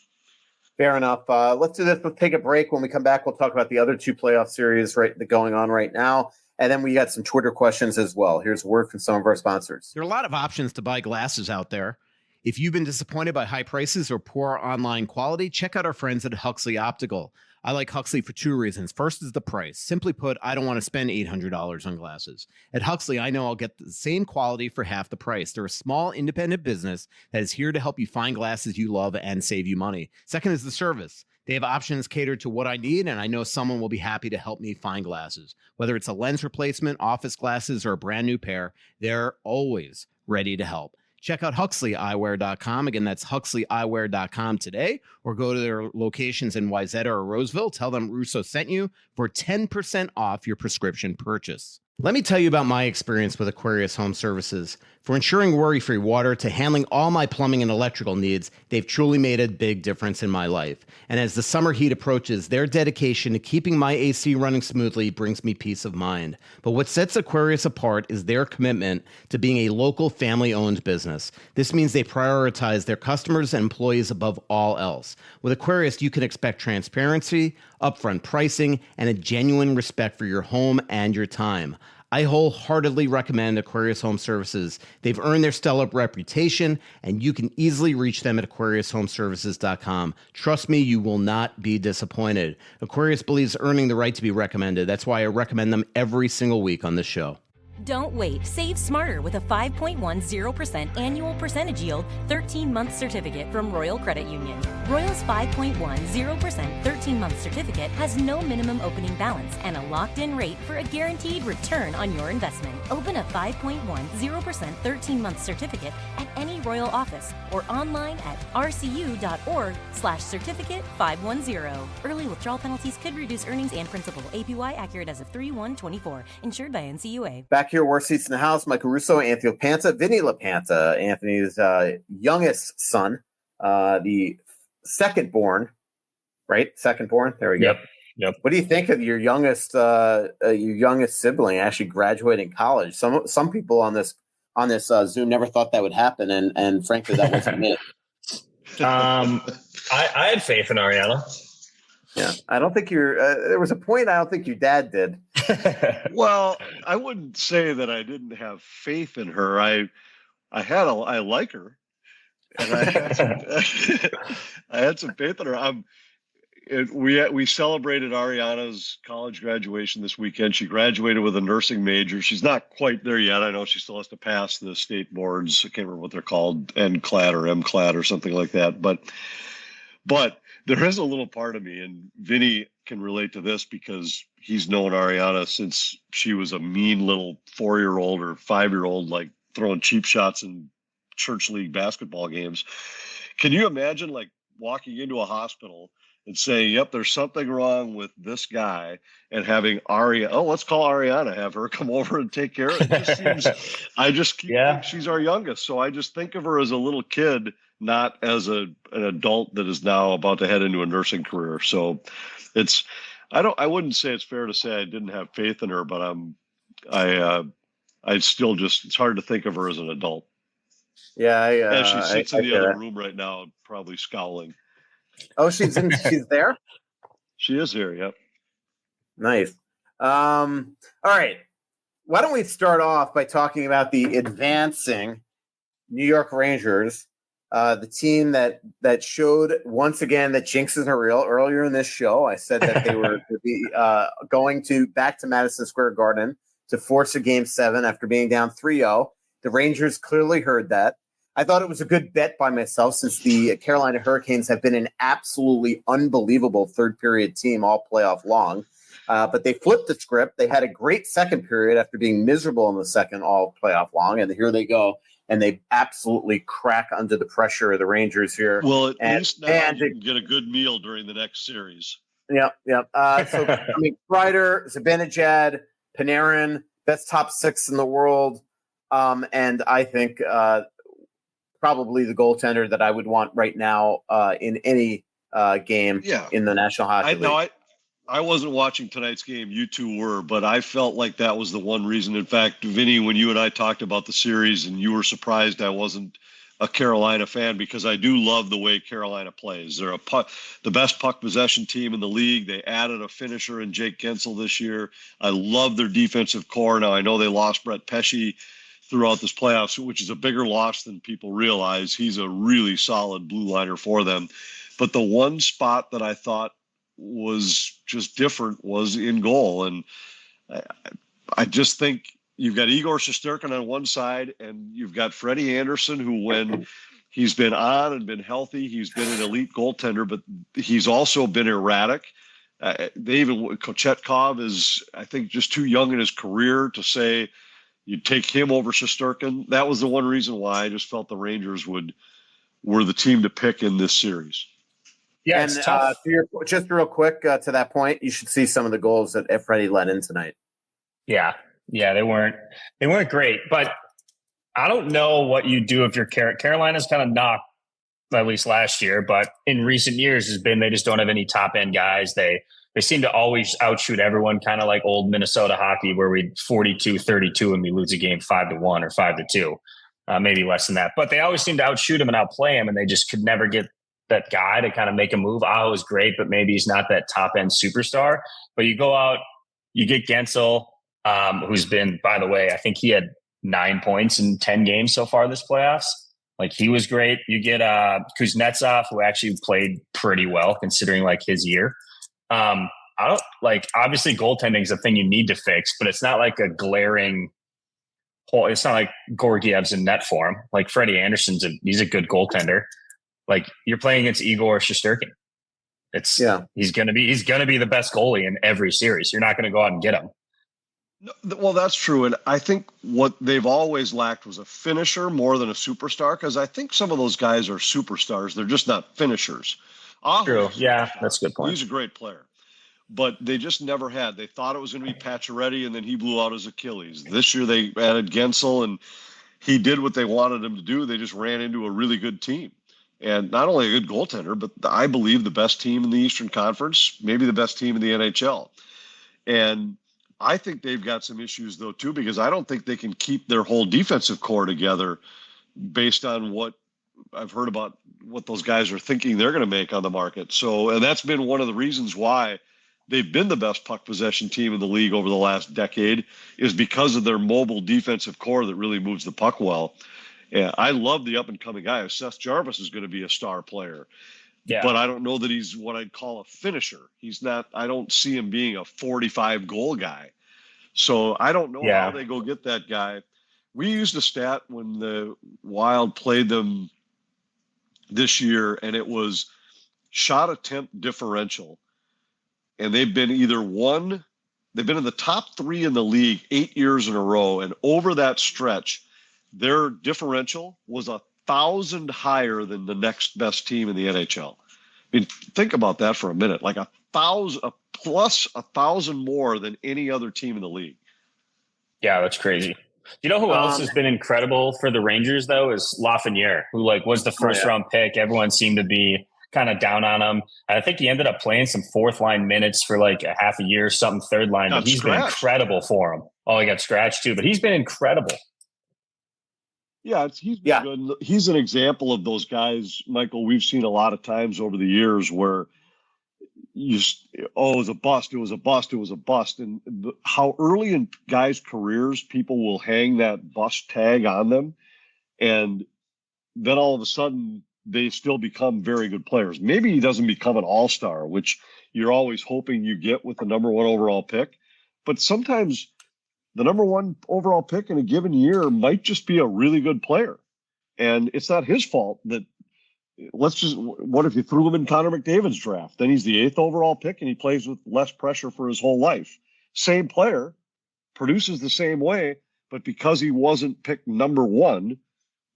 Fair enough. Let's do this. Let's take a break. When we come back, we'll talk about the other 2 playoff series going on right now. And then we got some Twitter questions as well. Here's a word from some of our sponsors. There are a lot of options to buy glasses out there. If you've been disappointed by high prices or poor online quality, check out our friends at Huxley Optical. I like Huxley for 2 reasons. First is the price. Simply put, I don't want to spend $800 on glasses. At Huxley, I know I'll get the same quality for half the price. They're a small independent business that is here to help you find glasses you love and save you money. Second is the service. They have options catered to what I need, and I know someone will be happy to help me find glasses. Whether it's a lens replacement, office glasses, or a brand new pair, they're always ready to help. Check out HuxleyEyewear.com. Again, that's HuxleyEyewear.com today, or go to their locations in Wayzata or Roseville. Tell them Russo sent you for 10% off your prescription purchase. Let me tell you about my experience with Aquarius Home Services. For ensuring worry-free water to handling all my plumbing and electrical needs, they've truly made a big difference in my life. And as the summer heat approaches, their dedication to keeping my AC running smoothly brings me peace of mind. But what sets Aquarius apart is their commitment to being a local family-owned business. This means they prioritize their customers and employees above all else. With Aquarius, you can expect transparency, upfront pricing, and a genuine respect for your home and your time. I wholeheartedly recommend Aquarius Home Services. They've earned their stellar reputation, and you can easily reach them at AquariusHomeservices.com. Trust me, you will not be disappointed. Aquarius believes earning the right to be recommended. That's why I recommend them every single week on this show. Don't wait. Save smarter with a 5.10% annual percentage yield 13-month certificate from Royal Credit Union. Royal's 5.10% 13-month certificate has no minimum opening balance and a locked-in rate for a guaranteed return on your investment. Open a 5.10% 13-month certificate at any Royal office or online at rcu.org/certificate 510. Early withdrawal penalties could reduce earnings and principal. APY accurate as of 3/1/24. Insured by NCUA. Back here, worst seats in the house, Michael Russo, Anthony LaPanta, Vinny LaPanta, Anthony's youngest son, the second born, right? Second born. There we go. Yep. What do you think of your youngest sibling actually graduating college? Some people on this Zoom never thought that would happen, and frankly, that wasn't me. I had faith in Ariana. Yeah, I don't think there was a point I don't think your dad did. Well, I wouldn't say that I didn't have faith in her. I like her, and I had some faith in her. We celebrated Ariana's college graduation this weekend. She graduated with a nursing major. She's not quite there yet. I know she still has to pass the state boards. I can't remember what they're called, NCLAT or MCLAT or something like that. But there is a little part of me, and Vinny can relate to this because he's known Ariana since she was a mean little 4-year-old or 5-year-old, like throwing cheap shots in church league basketball games. Can you imagine like walking into a hospital and saying, yep, there's something wrong with this guy, and having let's call Ariana, have her come over and take care of it. It just seems, I just keep thinking she's our youngest. So I just think of her as a little kid, not as an adult that is now about to head into a nursing career. So I wouldn't say it's fair to say I didn't have faith in her, but I still just, it's hard to think of her as an adult. Yeah. As she sits in the other room right now, probably scowling. Oh, she's there? She is here. Yep. Nice. All right. Why don't we start off by talking about the advancing New York Rangers, the team that showed once again that jinxes are real. Earlier in this show, I said that they were to be going back to Madison Square Garden to force a Game 7 after being down 3-0. The Rangers clearly heard that. I thought it was a good bet by myself since the Carolina Hurricanes have been an absolutely unbelievable third-period team all playoff long. But they flipped the script. They had a great second period after being miserable in the second all playoff long, and here they go. And they absolutely crack under the pressure of the Rangers here. Well, at least now you can get a good meal during the next series. Yep. So, Kreider, Zibanejad, Panarin, best top 6 in the world. And I think probably the goaltender that I would want right now in any game in the National Hockey League. I wasn't watching tonight's game. You two were, but I felt like that was the one reason. In fact, Vinny, when you and I talked about the series and you were surprised I wasn't a Carolina fan, because I do love the way Carolina plays. They're the best puck possession team in the league. They added a finisher in Jake Gensel this year. I love their defensive core. Now, I know they lost Brett Pesce throughout this playoffs, which is a bigger loss than people realize. He's a really solid blue liner for them. But the one spot that I thought was just different was in goal. And I just think you've got Igor Shesterkin on one side, and you've got Freddie Anderson, who, when he's been on and been healthy, he's been an elite goaltender, but he's also been erratic. Kochetkov is, I think, just too young in his career to say you'd take him over Shesterkin. That was the one reason why I just felt the Rangers were the team to pick in this series. Yeah, and just real quick to that point, you should see some of the goals that Freddie let in tonight. Yeah. Yeah, they weren't great, but I don't know what you do if you're Carolina's kind of knocked, at least last year, but in recent years has been they just don't have any top end guys. They seem to always outshoot everyone, kind of like old Minnesota hockey where we 42-32 and we lose a game 5-1 or 5-2, maybe less than that. But they always seem to outshoot them and outplay them, and they just could never get that guy to kind of make a move. Aho is great, but maybe he's not that top end superstar. But you go out, you get Gensel, who's been, by the way, I think he had 9 points in 10 games so far this playoffs. Like, he was great. You get Kuznetsov, who actually played pretty well considering like his year. I don't like, obviously goaltending is a thing you need to fix, but it's not like a glaring hole. It's not like Gorgiev's in net form. Like Freddie Anderson's he's a good goaltender. Like, you're playing against Igor Shesterkin. He's gonna be the best goalie in every series. You're not gonna go out and get him. No, well, that's true. And I think what they've always lacked was a finisher more than a superstar, because I think some of those guys are superstars. They're just not finishers. True. Yeah, that's a good point. He's a great player. But they just never had. They thought it was going to be Pacioretty, and then he blew out his Achilles. This year they added Gensel, and he did what they wanted him to do. They just ran into a really good team. And not only a good goaltender, but I believe the best team in the Eastern Conference, maybe the best team in the NHL. And I think they've got some issues, though, too, because I don't think they can keep their whole defensive core together based on what I've heard about what those guys are thinking they're going to make on the market. So, and that's been one of the reasons why they've been the best puck possession team in the league over the last decade, is because of their mobile defensive core that really moves the puck well. Yeah, I love the up-and-coming guy. Seth Jarvis is going to be a star player. Yeah. But I don't know that he's what I'd call a finisher. He's not – I don't see him being a 45-goal guy. So I don't know how they go get that guy. We used a stat when the Wild played them this year, and it was shot attempt differential. And they've been they've been in the top 3 in the league 8 years in a row. And over that stretch, their differential was 1,000 higher than the next best team in the NHL. I mean, think about that for a minute. Like 1,000 plus 1,000 more than any other team in the league. Yeah, that's crazy. You know who else has been incredible for the Rangers, though, is Lafreniere, who was the first round pick. Everyone seemed to be kind of down on him. I think he ended up playing some fourth line minutes for like a half a year, something third line. But he's been incredible for him. Oh, he got scratched too, but he's been incredible. Yeah, he's been good. He's an example of those guys, Michael, we've seen a lot of times over the years where it was a bust, it was a bust, it was a bust. And how early in guys' careers people will hang that bust tag on them. And then all of a sudden they still become very good players. Maybe he doesn't become an all-star, which you're always hoping you get with the number 1 overall pick. But sometimes the number 1 overall pick in a given year might just be a really good player. And it's not his fault that what if you threw him in Connor McDavid's draft? Then he's the 8th overall pick and he plays with less pressure for his whole life. Same player, produces the same way, but because he wasn't picked number 1,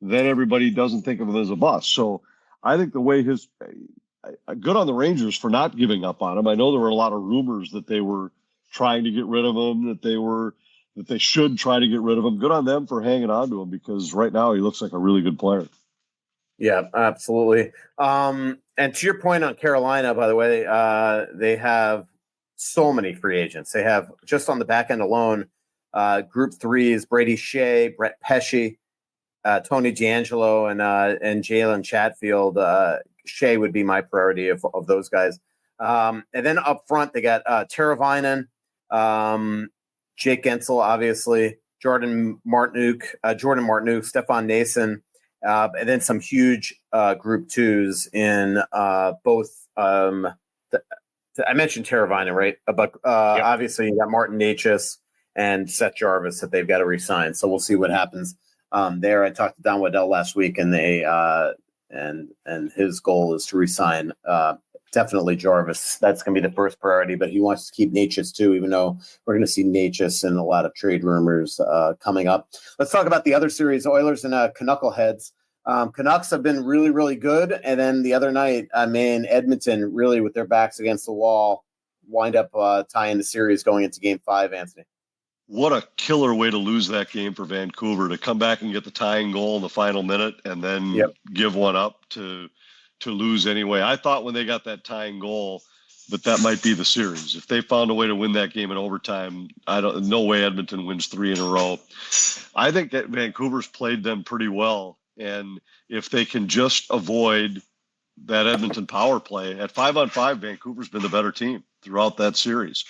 then everybody doesn't think of him as a bust. So I think the way good on the Rangers for not giving up on him. I know there were a lot of rumors that they were trying to get rid of him, that they should try to get rid of him. Good on them for hanging on to him, because right now he looks like a really good player. Yeah, absolutely. And to your point on Carolina, by the way, they have so many free agents. They have, just on the back end alone, Group 3 is Brady Shea, Brett Pesce, Tony D'Angelo, and Jalen Chatfield. Shea would be my priority of those guys. And then up front, they got Teravainen, Jake Gensel, obviously, Jordan Martinook, Stefan Nason, and then some huge Group 2s in both. I mentioned Teravainen, right? But obviously, you got Martin Necas and Seth Jarvis that they've got to re-sign. So we'll see what happens there. I talked to Don Waddell last week, and they and his goal is to re-sign definitely Jarvis. That's going to be the first priority, but he wants to keep Necas too, even though we're going to see Necas and a lot of trade rumors coming up. Let's talk about the other series, Oilers and Knuckleheads. Canucks have been really, really good. And then the other night, Edmonton, really with their backs against the wall, wind up tying the series going into Game 5, Anthony. what a killer way to lose that game for Vancouver, to come back and get the tying goal in the final minute and then give one up to lose anyway. I thought when they got that tying goal that might be the series. If they found a way to win that game in overtime, no way Edmonton wins 3 in a row. I think that Vancouver's played them pretty well, and if they can just avoid that Edmonton power play at 5-on-5, Vancouver's been the better team throughout that series.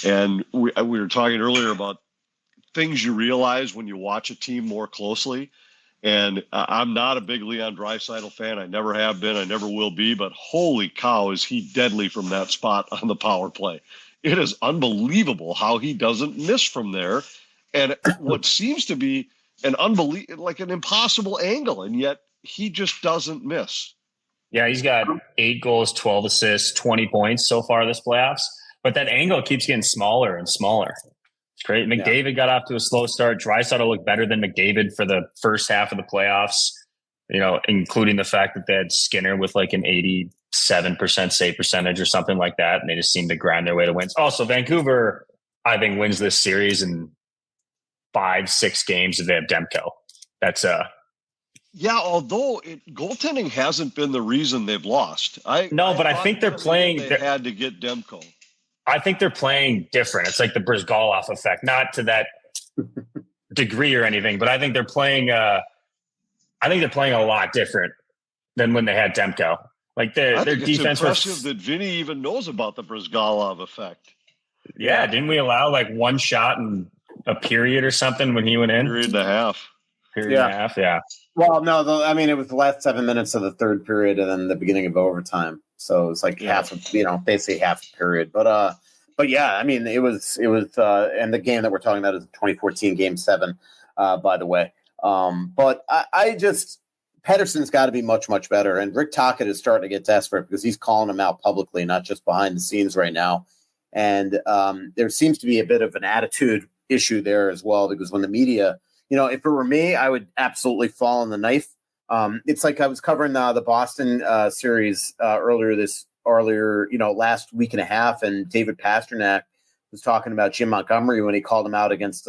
And we were talking earlier about things you realize when you watch a team more closely. And I'm not a big Leon Draisaitl fan. I never have been. I never will be. But holy cow, is he deadly from that spot on the power play. It is unbelievable how he doesn't miss from there. And what seems to be an impossible angle, and yet he just doesn't miss. Yeah, he's got 8 goals, 12 assists, 20 points so far this playoffs. But that angle keeps getting smaller and smaller. It's great. McDavid got off to a slow start. Draisaitl looked better than McDavid for the first half of the playoffs, including the fact that they had Skinner with like an 87% save percentage or something like that. And they just seemed to grind their way to wins. Also, Vancouver, I think, wins this series in 5-6 games if they have Demko. That's although goaltending hasn't been the reason they've lost. I think they're playing. They had to get Demko. I think they're playing different. It's like the Brizgalov effect, not to that degree or anything, but I think they're playing. A lot different than when they had Demko. Like their defense was impressive that Vinny even knows about the Brizgalov effect. Yeah, didn't we allow like one shot in a period or something when he went in? Period and a half. Yeah. Well, no, it was the last 7 minutes of the third period and then the beginning of overtime. So it was like basically half a period. But yeah, it was, and the game that we're talking about is the 2014 Game 7, by the way. But I just, Pettersson's got to be much, much better. And Rick Tocchet is starting to get desperate because he's calling him out publicly, not just behind the scenes right now. And there seems to be a bit of an attitude issue there as well, because when the media, if it were me, I would absolutely fall on the knife. It's like I was covering the Boston series earlier, last week and a half, and David Pasternak was talking about Jim Montgomery when he called him out against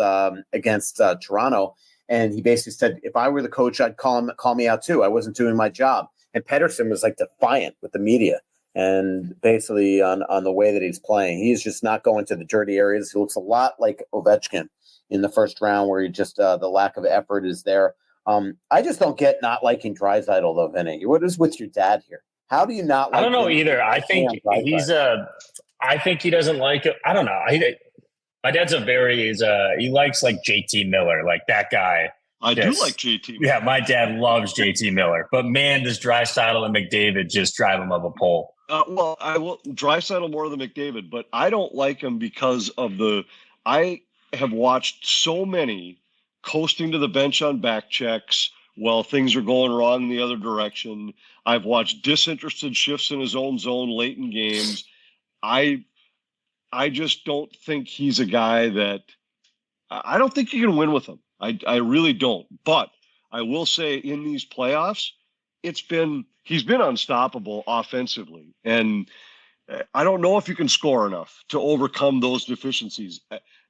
Toronto, and he basically said, if I were the coach, I'd call me out too. I wasn't doing my job. And Pettersson was like defiant with the media and basically on the way that he's playing. He's just not going to the dirty areas. He looks a lot like Ovechkin in the first round, where he just the lack of effort is there. I just don't get not liking Draisaitl though, Vinny. What is with your dad here? How do you not like I don't know him? either. I think I think he doesn't like it. I don't know. My dad's he likes like JT Miller, like that guy. I do like JT Miller. Yeah, my dad loves JT Miller. But man, does Draisaitl and McDavid just drive him up a pole. Well, I will Draisaitl more than McDavid, but I don't like him because of I have watched so many coasting to the bench on back checks while things are going wrong in the other direction. I've watched disinterested shifts in his own zone late in games. I just don't think he's a guy that I don't think you can win with him. I really don't. But I will say in these playoffs, he's been unstoppable offensively. And I don't know if you can score enough to overcome those deficiencies.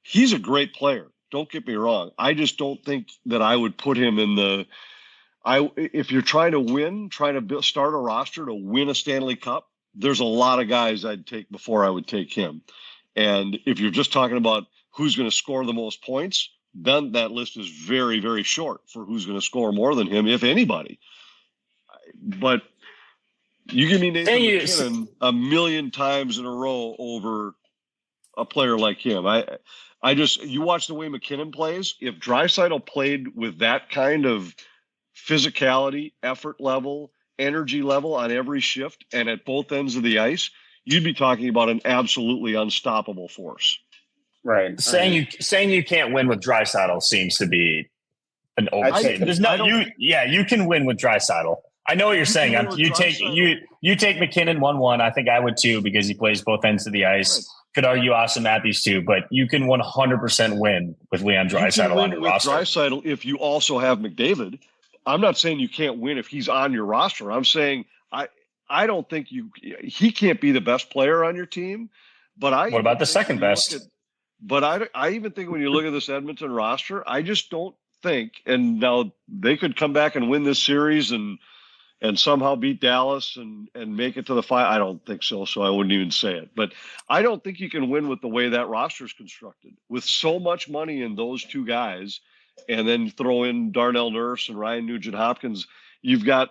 He's a great player. Don't get me wrong. I just don't think that I would put him in if you're trying to win, start a roster to win a Stanley Cup, there's a lot of guys I'd take before I would take him. And if you're just talking about who's going to score the most points, then that list is very, very short for who's going to score more than him, if anybody. But you give me Nathan McKinnon a million times in a row over a player like him. You watch the way McKinnon plays. If Draisaitl played with that kind of physicality, effort level, energy level on every shift and at both ends of the ice, you'd be talking about an absolutely unstoppable force. Right. Saying you can't win with Draisaitl seems to be an overstatement. You can win with Draisaitl. I know what you're saying. You take McKinnon 1-1. I think I would too, because he plays both ends of the ice. Right. Could argue Austin Matthews too, but you can 100% win with Leon Draisaitl on your roster. Draisaitl if you also have McDavid. I'm not saying you can't win if he's on your roster. I'm saying I don't think he can't be the best player on your team. But what about the second best? But I even think when you look at this Edmonton roster, I just don't think, and now they could come back and win this series and somehow beat Dallas and make it to the final. I don't think so, so I wouldn't even say it. But I don't think you can win with the way that roster is constructed. With so much money in those two guys, and then throw in Darnell Nurse and Ryan Nugent-Hopkins, you've got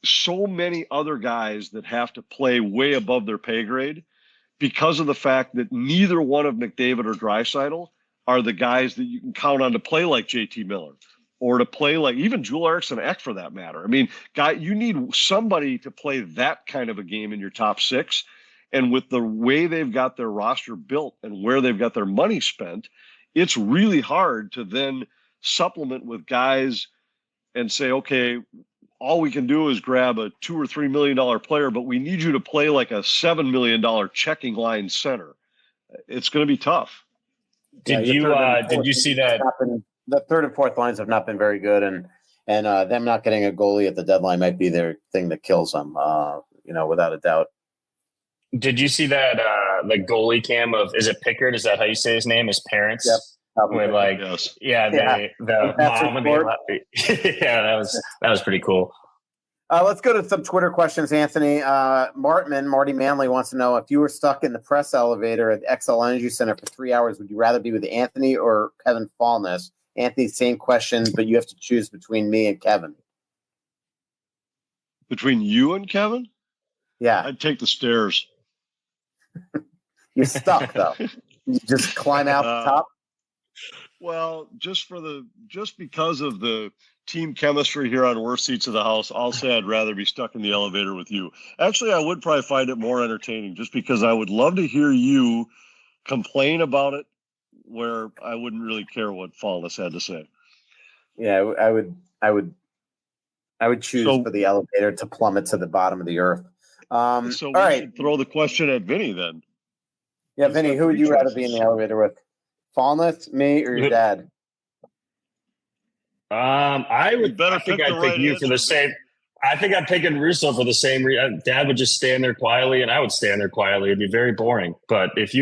so many other guys that have to play way above their pay grade because of the fact that neither one of McDavid or Draisaitl are the guys that you can count on to play like JT Miller or to play like even Joel Eriksson Ek for that matter. I mean, you need somebody to play that kind of a game in your top six. And with the way they've got their roster built and where they've got their money spent, it's really hard to then supplement with guys and say, okay, all we can do is grab a $2 or $3 million player, but we need you to play like a $7 million checking line center. It's going to be tough. Did you see that? The third and fourth lines have not been very good, and them not getting a goalie at the deadline might be their thing that kills them. Without a doubt. Did you see that the goalie cam of, is it Pickard? Is that how you say his name? His parents? Yep. With like, yes. The mom and the yeah, that was pretty cool. Let's go to some Twitter questions, Anthony. Marty Manley wants to know, if you were stuck in the press elevator at XL Energy Center for 3 hours, would you rather be with Anthony or Kevin Fallness? Anthony, same question, but you have to choose between me and Kevin. Between you and Kevin? Yeah. I'd take the stairs. You're stuck, though. You just climb out the top? Well, just because of the team chemistry here on Worst Seats of the House, I'll say I'd rather be stuck in the elevator with you. Actually, I would probably find it more entertaining just because I would love to hear you complain about it where I wouldn't really care what Fallness had to say. Yeah, I would choose for the elevator to plummet to the bottom of the earth. So we should throw the question at Vinny then. Yeah, Vinny, who would you rather be in the elevator with? Fallness, me, or your dad? I think I'd pick you for the same. I think I'm picking Russo for the same reason. Dad would just stand there quietly, and I would stand there quietly. It'd be very boring. But if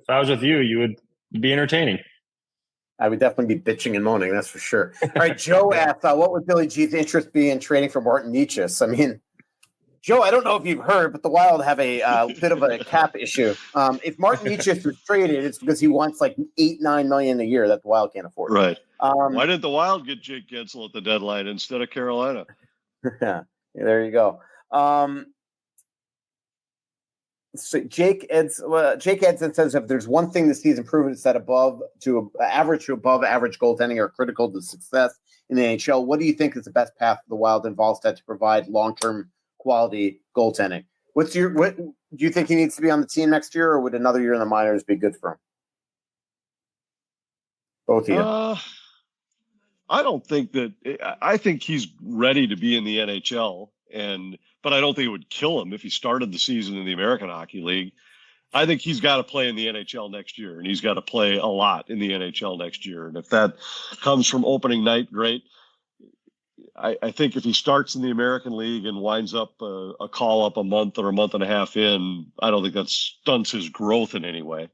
I was with you, you would be entertaining. I would definitely be bitching and moaning, that's for sure. All right, Joe asked, what would Billy G's interest be in trading for Martin Nietzsche? I mean, Joe, I don't know if you've heard, but the Wild have a bit of a cap issue. If Martin Nietzsche was traded, it's because he wants like $8-9 million a year that the Wild can't afford. Right. Why didn't the Wild get Jake Gensel at the deadline instead of Carolina? Yeah, there you go. So Jake Edson says, if there's one thing this season proven, it's that average to above average goaltending are critical to success in the NHL. What do you think is the best path for the Wild and Volstead to provide long-term quality goaltending? What do you think he needs to be on the team next year, or would another year in the minors be good for him? Both of you. I don't think that. I think he's ready to be in the NHL, but I don't think it would kill him if he started the season in the American Hockey League. I think he's got to play in the NHL next year, and he's got to play a lot in the NHL next year. And if that comes from opening night, great. I think if he starts in the American League and winds up a call up a month or a month and a half in, I don't think that stunts his growth in any way.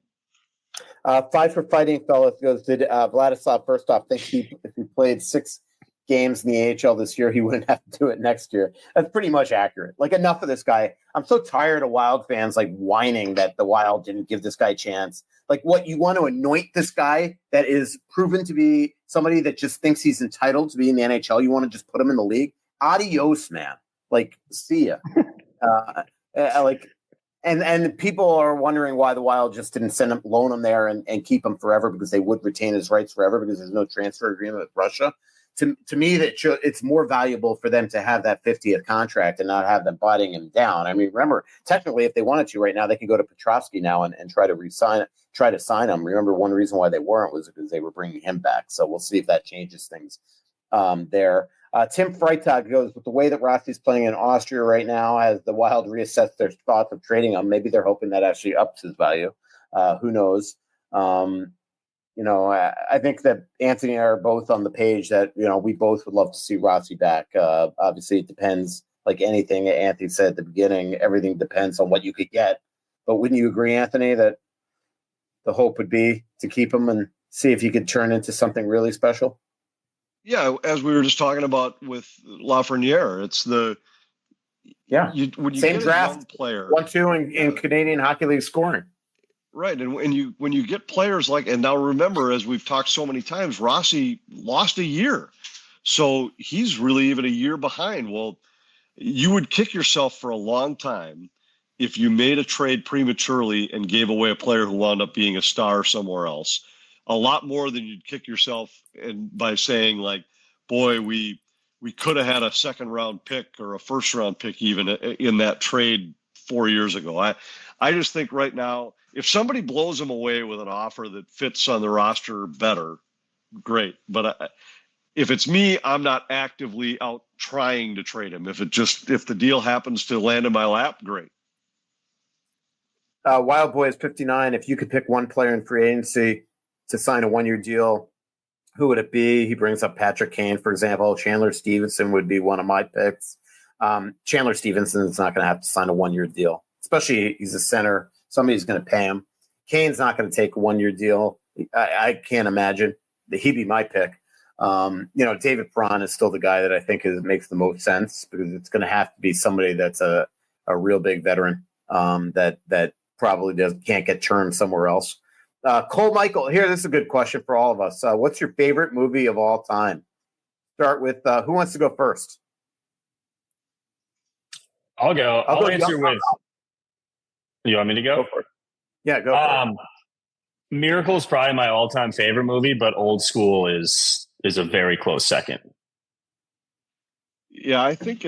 Fight for Fighting Fellas goes, did Vladislav first off think if he played 6 games in the AHL this year, he wouldn't have to do it next year? That's pretty much accurate. Like, enough of this guy. I'm so tired of Wild fans like whining that the Wild didn't give this guy a chance. Like, what, you want to anoint this guy that is proven to be somebody that just thinks he's entitled to be in the NHL? You want to just put him in the league? Adios, man. Like, see ya. And people are wondering why the Wild just didn't loan him there and keep him forever, because they would retain his rights forever because there's no transfer agreement with Russia. To me, it's more valuable for them to have that 50th contract and not have them biting him down. I mean, remember, technically, if they wanted to right now, they can go to Petrovsky now and try to sign him. Remember, one reason why they weren't was because they were bringing him back. So we'll see if that changes things there. Tim Freitag goes, with the way that Rossi's playing in Austria right now, as the Wild reassess their thoughts of trading him, maybe they're hoping that actually ups his value. Who knows? I think that Anthony and I are both on the page that, we both would love to see Rossi back. Obviously, it depends, like anything Anthony said at the beginning, everything depends on what you could get. But wouldn't you agree, Anthony, that the hope would be to keep him and see if he could turn into something really special? Yeah, as we were just talking about with Lafreniere, it's the when you same get draft, a young player, 1-2 in Canadian Hockey League scoring. Right, and when you get players like, and now remember, as we've talked so many times, Rossi lost a year, so he's really even a year behind. Well, you would kick yourself for a long time if you made a trade prematurely and gave away a player who wound up being a star somewhere else. A lot more than you'd kick yourself and by saying like, boy, we could have had a second round pick or a first round pick even in that trade 4 years ago. I just think right now, if somebody blows them away with an offer that fits on the roster better, great. But if it's me, I'm not actively out trying to trade him. If the deal happens to land in my lap, great. Wild Boy is 59. If you could pick one player in free agency to sign a 1-year deal, who would it be? He brings up Patrick Kane, for example. Chandler Stevenson would be one of my picks. Chandler Stevenson is not going to have to sign a 1-year deal, especially he's a center. Somebody's going to pay him. Kane's not going to take a 1-year deal. I can't imagine that he'd be my pick. David Perron is still the guy that I think makes the most sense because it's going to have to be somebody that's a real big veteran that probably can't get turned somewhere else. Cole Michael, here, this is a good question for all of us. What's your favorite movie of all time? Start with who wants to go first? I'll go. I'll answer with. You want me to go? Go for it. Yeah, go for it. Miracle is probably my all-time favorite movie, but Old School is a very close second. Yeah, I think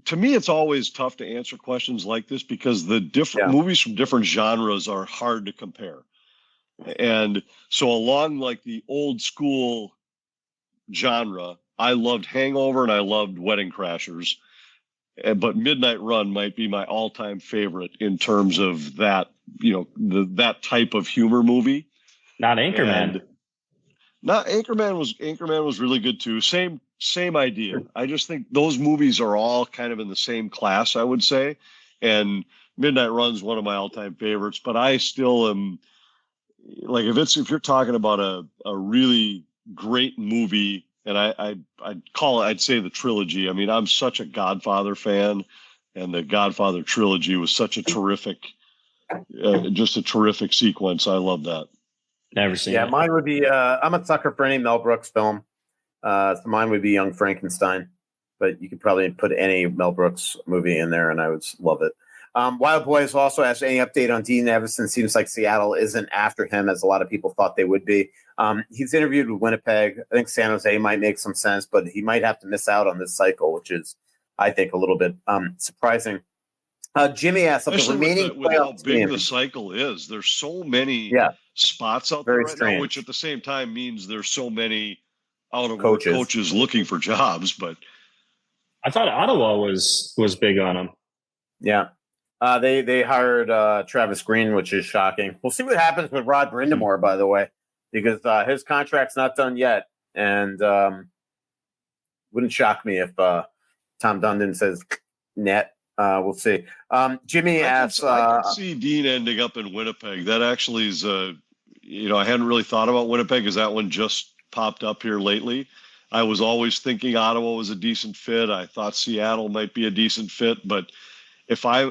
to me, it's always tough to answer questions like this because the different movies from different genres are hard to compare. And so along like the old school genre, I loved Hangover and I loved Wedding Crashers. But Midnight Run might be my all-time favorite in terms of that, that type of humor movie. Not Anchorman. Anchorman was really good too. Same idea. I just think those movies are all kind of in the same class, I would say. And Midnight Run's one of my all-time favorites, but I still am like if you're talking about a really great movie, and I'd say the trilogy. I mean, I'm such a Godfather fan, and the Godfather trilogy was such a terrific, just a terrific sequence. I love that. Never seen it. Yeah, mine would be. I'm a sucker for any Mel Brooks film. So mine would be Young Frankenstein, but you could probably put any Mel Brooks movie in there, and I would love it. Wild Boys also asked any update on Dean Evison. Seems like Seattle isn't after him as a lot of people thought they would be. He's interviewed with Winnipeg. I think San Jose might make some sense, but he might have to miss out on this cycle, which is, I think, a little bit surprising. Jimmy asked of the remaining with how big teams. the cycle is. There's so many spots out Very there right strange. now, which at the same time means there's so many out-of-work coaches looking for jobs. But I thought Ottawa was big on him. Yeah. They hired Travis Green, which is shocking. We'll see what happens with Rod Brindamore, by the way, because his contract's not done yet. And wouldn't shock me if Tom Dundon says net. We'll see. Jimmy asks... I can see Dean ending up in Winnipeg. That actually is, I hadn't really thought about Winnipeg because that one just popped up here lately. I was always thinking Ottawa was a decent fit. I thought Seattle might be a decent fit, but if I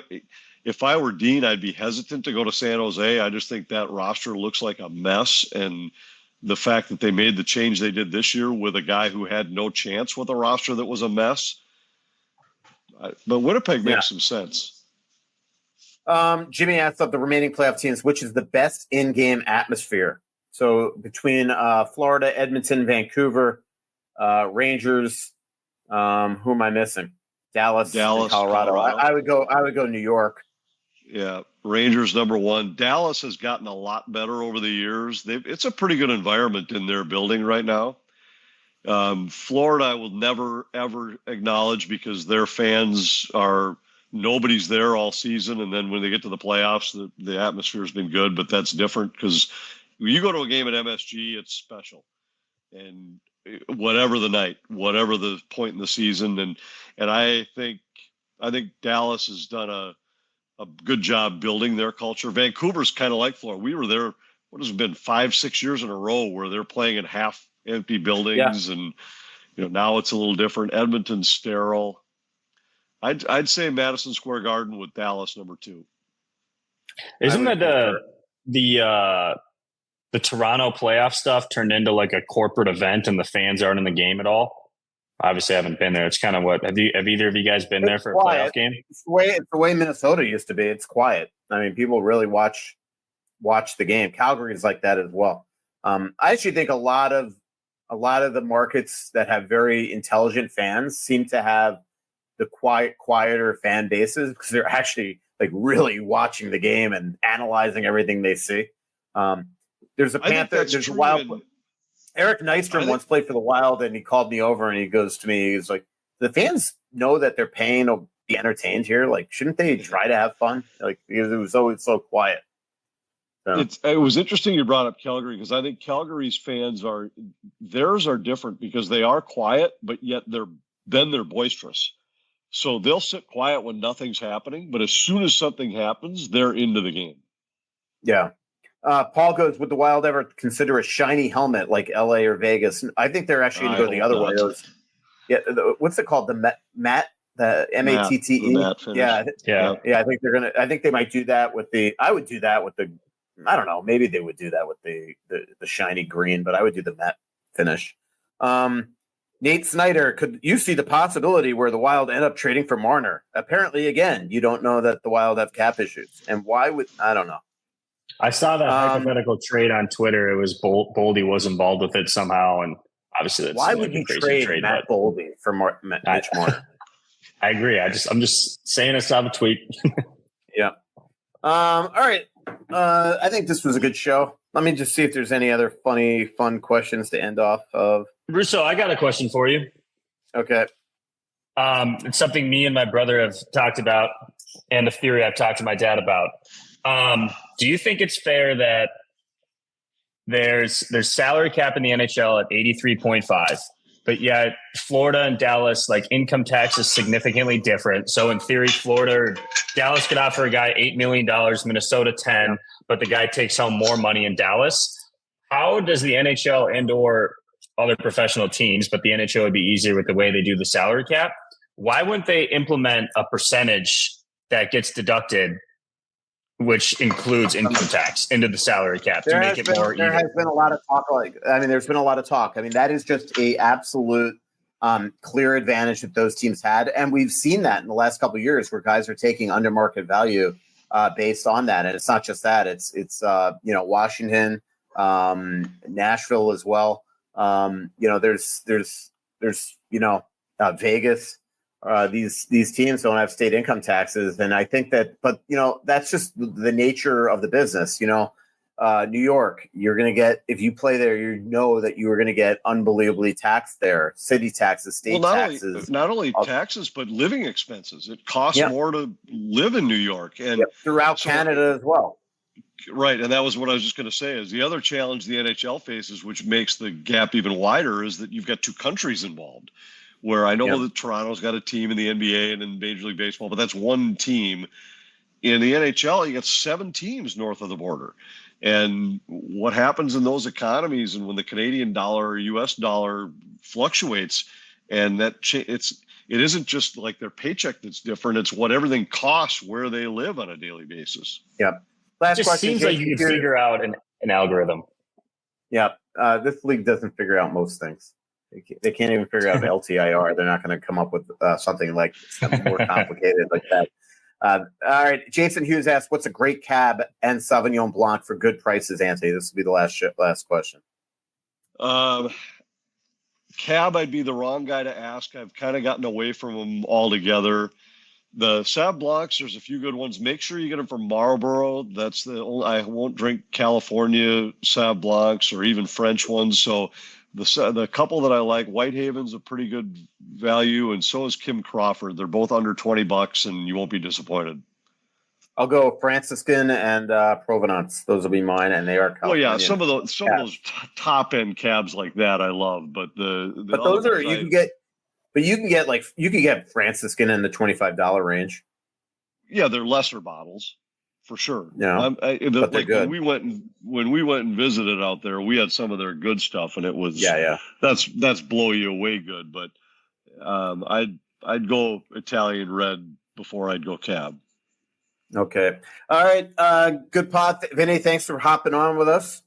were Dean, I'd be hesitant to go to San Jose. I just think that roster looks like a mess. And the fact that they made the change they did this year with a guy who had no chance with a roster that was a mess. But Winnipeg makes some sense. Jimmy asked of the remaining playoff teams, which is the best in-game atmosphere? So between Florida, Edmonton, Vancouver, Rangers, who am I missing? Dallas, and Colorado. I would go New York. Yeah, Rangers number one. Dallas has gotten a lot better over the years. It's a pretty good environment in their building right now. Florida, I will never ever acknowledge because their fans nobody's there all season, and then when they get to the playoffs, the atmosphere has been good. But that's different because when you go to a game at MSG, it's special, and whatever the night, whatever the point in the season, and I think Dallas has done a good job building their culture. Vancouver's kind of like Florida. We were there what has it been 5-6 years in a row where they're playing in half empty buildings, and now it's a little different. Edmonton's sterile. I'd say Madison Square Garden with Dallas number 2. Isn't that the Toronto playoff stuff turned into like a corporate event and the fans aren't in the game at all? Obviously, I haven't been there. It's kind of what have either of you guys been there for quiet. A playoff game? It's the way Minnesota used to be. It's quiet. I mean, people really watch the game. Calgary is like that as well. I actually think a lot of the markets that have very intelligent fans seem to have the quieter fan bases because they're actually like really watching the game and analyzing everything they see. There's a Panther. There's a Wild. Eric Nystrom once played for the Wild, and he called me over and he goes to me, he's like, the fans know that they're paying to be entertained here. Like, shouldn't they try to have fun? Like, because it was always so quiet. So. It was interesting you brought up Calgary, because I think Calgary's fans theirs are different because they are quiet, but yet they're boisterous. So they'll sit quiet when nothing's happening, but as soon as something happens, they're into the game. Yeah. Paul goes, would the Wild ever consider a shiny helmet like LA or Vegas? I think they're actually going to go the other way. What's it called? The matte, the MATTE. Yeah. I think they're going to. I think they might do that with the. I would do that with the. I don't know. Maybe they would do that with the shiny green, but I would do the matte finish. Nate Snyder, could you see the possibility where the Wild end up trading for Marner? Apparently, again, you don't know that the Wild have cap issues, and why would I don't know. I saw that hypothetical trade on Twitter. It was Boldy was involved with it somehow, and obviously that's why would you trade Matt Boldy for Mitch Marner? I agree. I'm just saying I saw the tweet. Yeah. All right. I think this was a good show. Let me just see if there's any other fun questions to end off of. Russo, I got a question for you. Okay. It's something me and my brother have talked about, and a theory I've talked to my dad about. Do you think it's fair that there's salary cap in the NHL at 83.5, but yet Florida and Dallas, like, income tax is significantly different? So in theory, Dallas could offer a guy $8 million, Minnesota 10, but the guy takes home more money in Dallas. How does the NHL and or other professional teams, but the NHL would be easier with the way they do the salary cap? Why wouldn't they implement a percentage that gets deducted, which includes income tax, into the salary cap to make it more even? There has been a lot of talk. There's been a lot of talk. I mean, that is just a absolute clear advantage that those teams had. And we've seen that in the last couple of years where guys are taking under market value based on that. And it's not just that. It's Washington, Nashville as well. There's Vegas. These teams don't have state income taxes, and I think that's just the nature of the business. New York, you're going to get, if you play there, that you are going to get unbelievably taxed there. City taxes, state taxes. Not only taxes, but living expenses. It costs more to live in New York and throughout Canada as well. Right, and that was what I was just going to say. Is the other challenge the NHL faces, which makes the gap even wider, is that you've got two countries involved. Where I know that Toronto's got a team in the NBA and in Major League Baseball, but that's one team. In the NHL, you got 7 teams north of the border. And what happens in those economies, and when the Canadian dollar or U.S. dollar fluctuates, and it isn't just like their paycheck that's different; it's what everything costs where they live on a daily basis. Yeah, it just seems like you could figure out an algorithm. Yeah, this league doesn't figure out most things. They can't even figure out LTIR. They're not going to come up with something like more complicated like that. All right. Jason Hughes asks, what's a great cab and Sauvignon Blanc for good prices, Anthony? This will be the last question. Cab, I'd be the wrong guy to ask. I've kind of gotten away from them altogether. The Sauv Blancs, there's a few good ones. Make sure you get them from Marlboro. That's the only, I won't drink California Sauv Blancs or even French ones. So the couple that I like, Whitehaven's a pretty good value, and so is Kim Crawford. They're both under $20, and you won't be disappointed. I'll go Franciscan and Provenance. Those will be mine, and they are California. Well, yeah, some of those top end cabs like that I love, but those are you can get Franciscan in the $25 range. Yeah, they're lesser bottles for sure. Yeah, but they're good. When we went and visited out there, we had some of their good stuff, and it was that's blow you away good. But I'd go Italian red before I'd go cab. Okay. All right. Good pot, Vinny. Thanks for hopping on with us.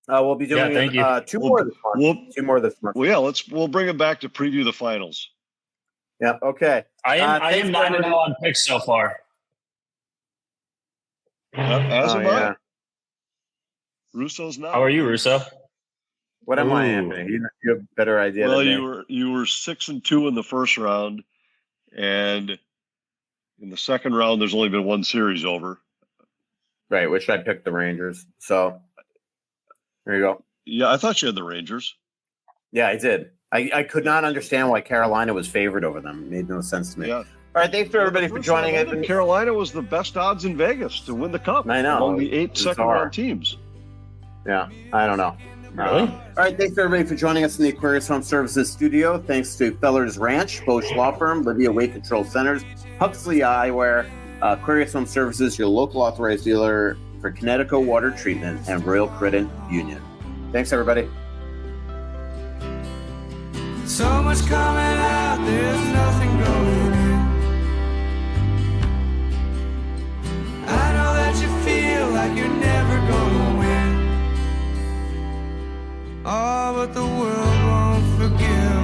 We'll be doing two more this month. Two more this month. Well, yeah. We'll bring it back to preview the finals. Yeah. Okay. I am 9-0 on picks so far. As am I. Russo's not. How are you, Russo? What am I, Anthony? You have a better idea. Well, than me. you were 6-2 in the first round, and in the second round, there's only been one series over. Right, which I picked the Rangers. So there you go. Yeah, I thought you had the Rangers. Yeah, I did. I could not understand why Carolina was favored over them. It made no sense to me. Yeah. All right, thanks for everybody for joining us. Carolina was the best odds in Vegas to win the Cup. I know. Among the 8 second-round teams. Yeah, I don't know. Really? All right, thanks everybody for joining us in the Aquarius Home Services studio. Thanks to Feller's Ranch, Bosch Law Firm, Livia Weight Control Centers, Huxley Eyewear, Aquarius Home Services, your local authorized dealer for Connecticut Water Treatment, and Royal Credit Union. Thanks, everybody. So much coming out, there's nothing going in. I know that you feel like you're never gonna win. Oh, but the world won't forgive